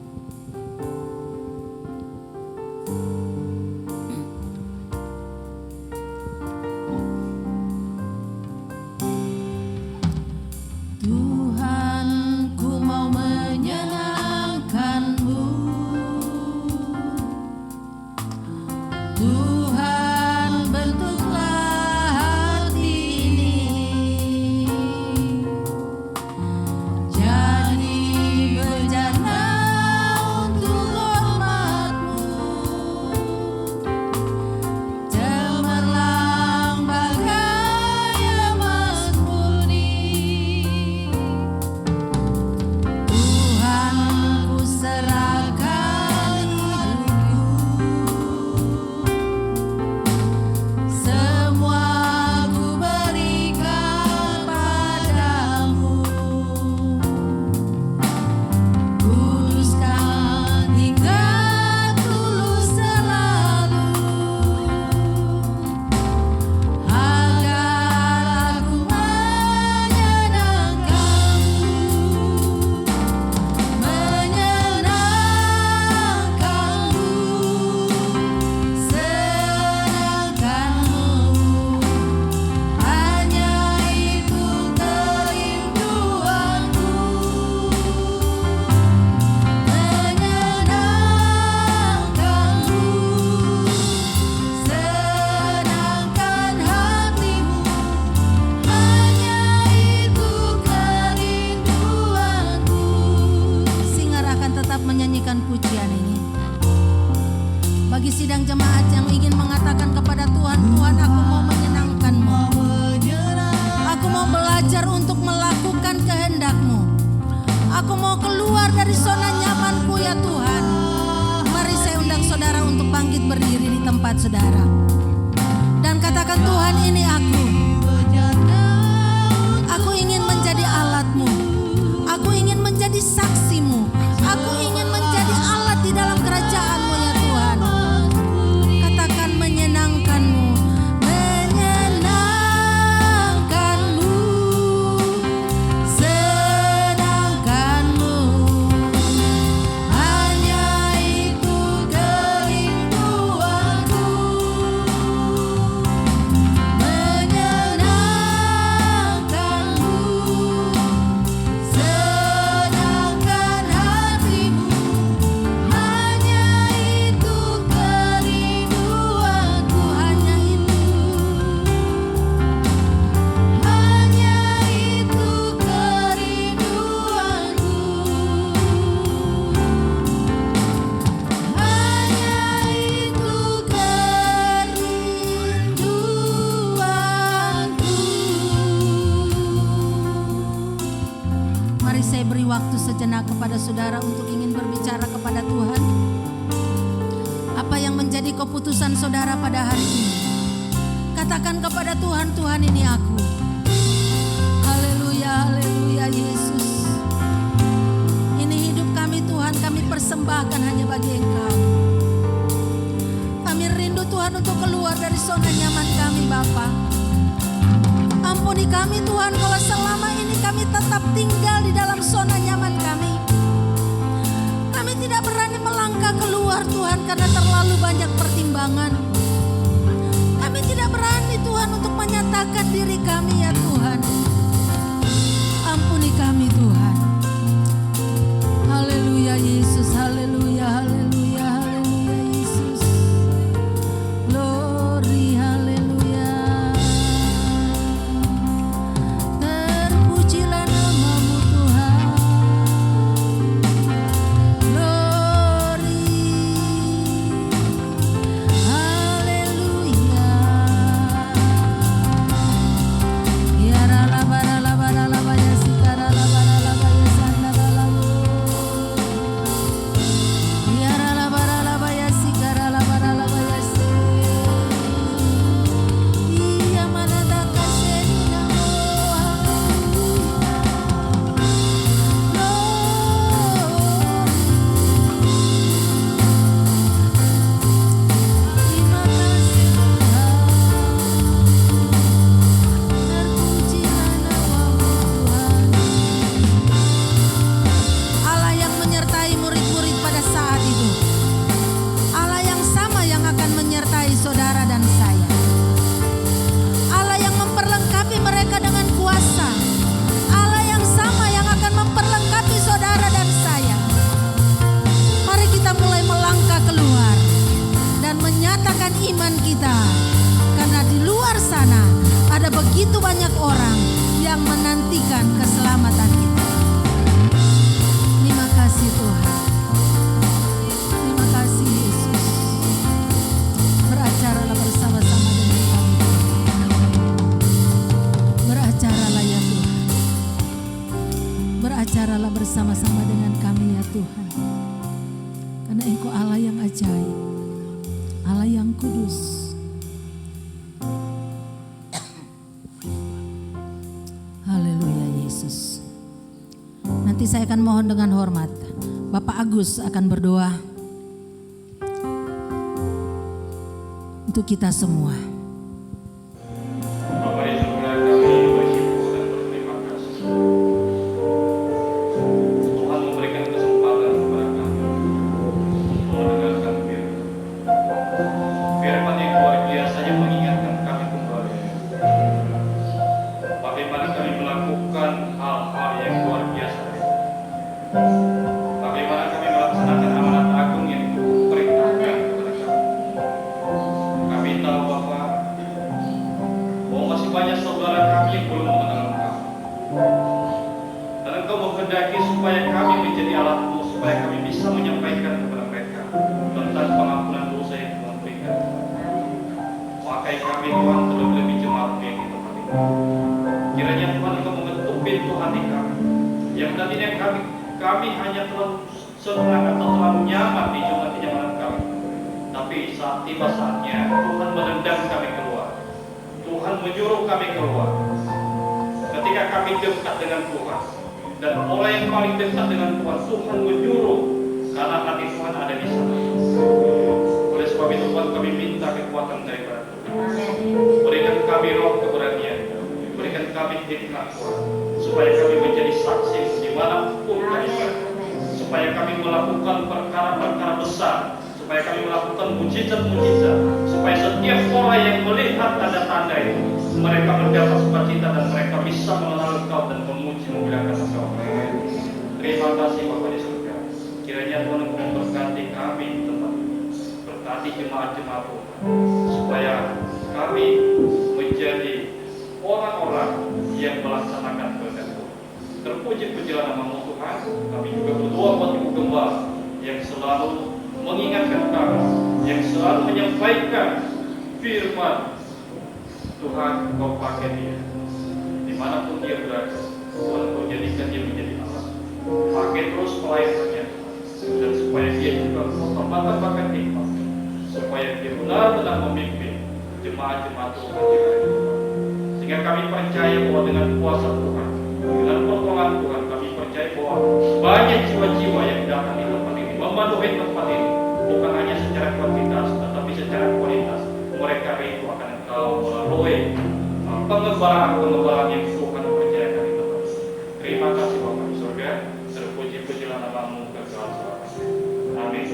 Tuhan, ku mau menyenangkan-Mu. Tuhan, bentuklah hati ini jadi bejana untuk hormat-Mu. Cemerlang bagai emas murni. Tuhan, ku serahkan hidupku. Semua ku berikan padamu. Kuduskan hingga tulus selalu, agar aku menyenangkan-Mu. Senangkan-Mu, hanya itu kerinduanku. Menyenangkan-Mu, senangkan hati-Mu, hanya itu kerinduanku. Singar akan tetap menyanyikan pujian ini. Bagi sidang jemaat yang ingin mengatakan kepada Tuhan, Tuhan, aku mau menyenangkan-Mu. Aku mau belajar untuk melakukan kehendak-Mu. Aku mau keluar dari zona nyamanku ya Tuhan. Mari saya undang saudara untuk bangkit berdiri di tempat saudara. Dan katakan, Tuhan, ini aku. Aku ingin menjadi alat-Mu. Aku ingin menjadi saksi-Mu. Aku ingin menjadi alat di dalam kerajaan-Mu ya Tuhan. Katakan menyenangkan-Mu. Menyenangkan-Mu, senangkan-Mu, hanya itu kerinduanku. Menyenangkan-Mu, senangkan hati-Mu, hanya itu kerinduanku. Hanya itu, hanya itu kerinduanku. Hanya itu kerinduanku. Mari saya beri waktu sejenak kepada saudara untuk ingin berbicara kepada Tuhan. Apa yang menjadi keputusan saudara pada hari ini? Katakan kepada Tuhan, Tuhan, ini aku. Haleluya, haleluya Yesus. Ini hidup kami Tuhan, kami persembahkan hanya bagi Engkau. Kami rindu Tuhan untuk keluar dari zona nyaman kami Bapa. Ampuni kami Tuhan kalau selama ini kami tetap tinggal di dalam zona nyaman kami. Kami tidak berani melangkah keluar Tuhan karena terlalu banyak pertimbangan. Kami tidak berani Tuhan untuk menyatakan diri kami ya Tuhan. Ampuni kami Tuhan. Haleluya Yesus, haleluya, haleluya, haleluya Yesus. Glory, haleluya. Terpujilah nama-Mu Tuhan. Glory, haleluya. Ya la la ba la ba ya si ka la ba menyertai saudara dan saya. Allah yang memperlengkapi mereka dengan kuasa. Allah yang sama yang akan memperlengkapi saudara dan saya. Mari kita mulai melangkah keluar dan menyatakan iman kita. Karena di luar sana ada begitu banyak orang yang menantikan keselamatan kita. Terima kasih Tuhan. Terima kasih Yesus. Beracaralah bersama-sama dengan kami. Beracaralah ya Tuhan. Beracaralah bersama-sama dengan kami ya Tuhan. Karena Engkau Allah yang ajaib. Allah yang kudus. Haleluya Yesus. Nanti saya akan mohon dengan hormat. Bapak Agus akan berdoa untuk kita semua. Bapa di surga, kami bersyukur dan berterima kasih. Tuhan memberikan kesempatan kepada kami untuk mendengarkan firman. Firman yang luar biasa yang mengingatkan kami kembali bagaimana kami melakukan hal-hal yang luar biasa. Bagaimana kami melaksanakan amanat agung yang diperintahkan kepada kami. Kami tahu Bapa, bahwa masih banyak saudara kami yang belum mengenal Engkau. Dan Engkau menghendaki supaya kami menjadi alat-Mu, supaya kami bisa menyampaikan kepada mereka tentang pengampunan dosa yang Tuhan berikan. Pakai kami Tuhan terlebih jemaat yang di tempat ini. Kiranya Tuhan Engkau mengetuk pintu hati kami, yang tadinya kami hanya terlalu senang atau terlalu nyaman di jumlah kenyamanan kami. Tapi saat tiba saatnya Tuhan menendang kami keluar. Tuhan menyuruh kami keluar. Ketika kami dekat dengan Tuhan, dan orang yang paling dekat dengan Tuhan, Tuhan menyuruh, karena hati Tuhan ada di sana. Oleh sebab itu Tuhan, kami minta kekuatan daripada Tuhan. Berikan kami roh keberanian, berikan kami hikmat Tuhan, supaya kami menjadi saksi dimanapun kami berada, supaya kami melakukan perkara-perkara besar, supaya kami melakukan mujizat-mujizat, supaya setiap orang yang melihat tanda-tanda itu, mereka mendapat sukacita dan mereka bisa mengenal Engkau dan memuji memuliakan Engkau. Terima kasih Bapa di surga. Kiranya Tuhan memberkati kami di tempat ini, berkati jemaat-jemaat Tuhan, supaya kami menjadi orang-orang yang melaksanakan kehendak Tuhan. Terpuji-pujilah nama-Mu Tuhan. Kami juga berdoa buat Ibu Gembala yang selalu mengingatkan kami, yang selalu menyampaikan firman Tuhan. Kau pakai dia dimanapun dia berada. Tuhan, Kau jadikan dia menjadi alat. Pakai terus pelayanannya, dan supaya dia juga berbakat hikmat, supaya dia benar-benar memimpin jemaat-jemaat Tuhan yang ada di tempat. Sehingga kami percaya bahwa dengan kuasa Tuhan, dengan pertolongan Tuhan, kami percaya bahwa banyak jiwa-jiwa yang datang di tempat ini, memenuhi tempat ini, bukan hanya secara kuantitas, tetapi secara kualitas. Mereka itu akan Engkau melalui pengembaraan yang Tuhan percayakan di tempat ini. Terima kasih Bapa di surga, terpuji-pujilah nama-Mu kekal selamanya. Amin.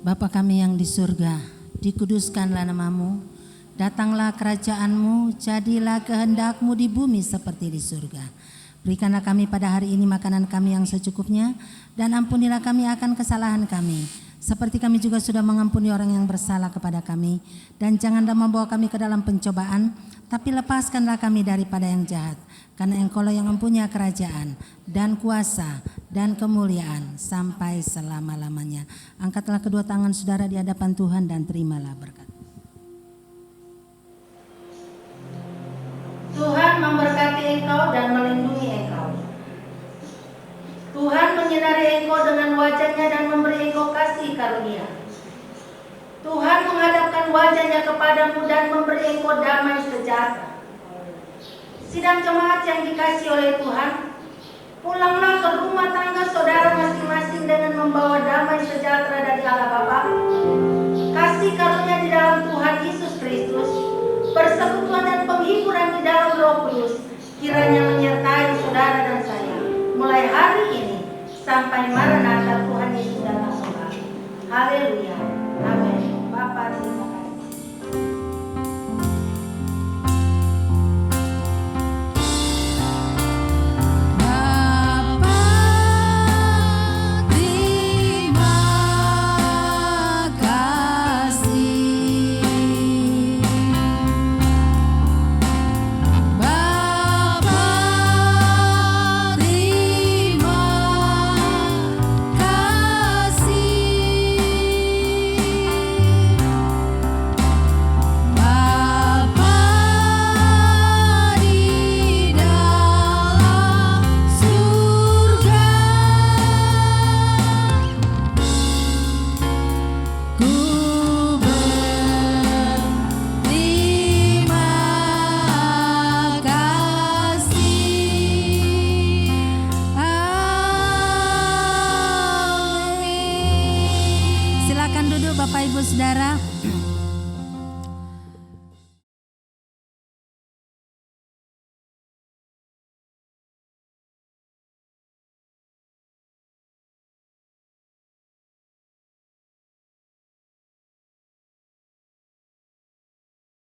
Bapa kami yang di surga, dikuduskanlah nama-Mu, datanglah kerajaan-Mu, jadilah kehendak-Mu di bumi seperti di surga. Berikanlah kami pada hari ini makanan kami yang secukupnya, dan ampunilah kami akan kesalahan kami, seperti kami juga sudah mengampuni orang yang bersalah kepada kami. Dan janganlah membawa kami ke dalam pencobaan, tapi lepaskanlah kami daripada yang jahat. Karena Engkau-lah yang mempunyai kerajaan dan kuasa dan kemuliaan sampai selama-lamanya. Angkatlah kedua tangan saudara di hadapan Tuhan dan terimalah berkat. Tuhan memberkati engkau dan melindungi engkau. Tuhan menyinari engkau dengan wajah-Nya dan memberi engkau kasih karunia. Tuhan menghadapkan wajah-Nya kepadamu dan memberi engkau damai sejahtera. Sidang jemaat yang dikasihi oleh Tuhan, pulanglah ke rumah tangga saudara masing-masing dengan membawa damai sejahtera dari Allah Bapa, kasih karunia di dalam Tuhan Yesus Kristus, persekutuan dan penghiburan di dalam Roh Kudus kiranya menyertai saudara dan saya mulai hari ini sampai Maranatha Tuhan Yesus datang kembali. Haleluya. Amin. Bapa terima kasih. Bapak Ibu Saudara,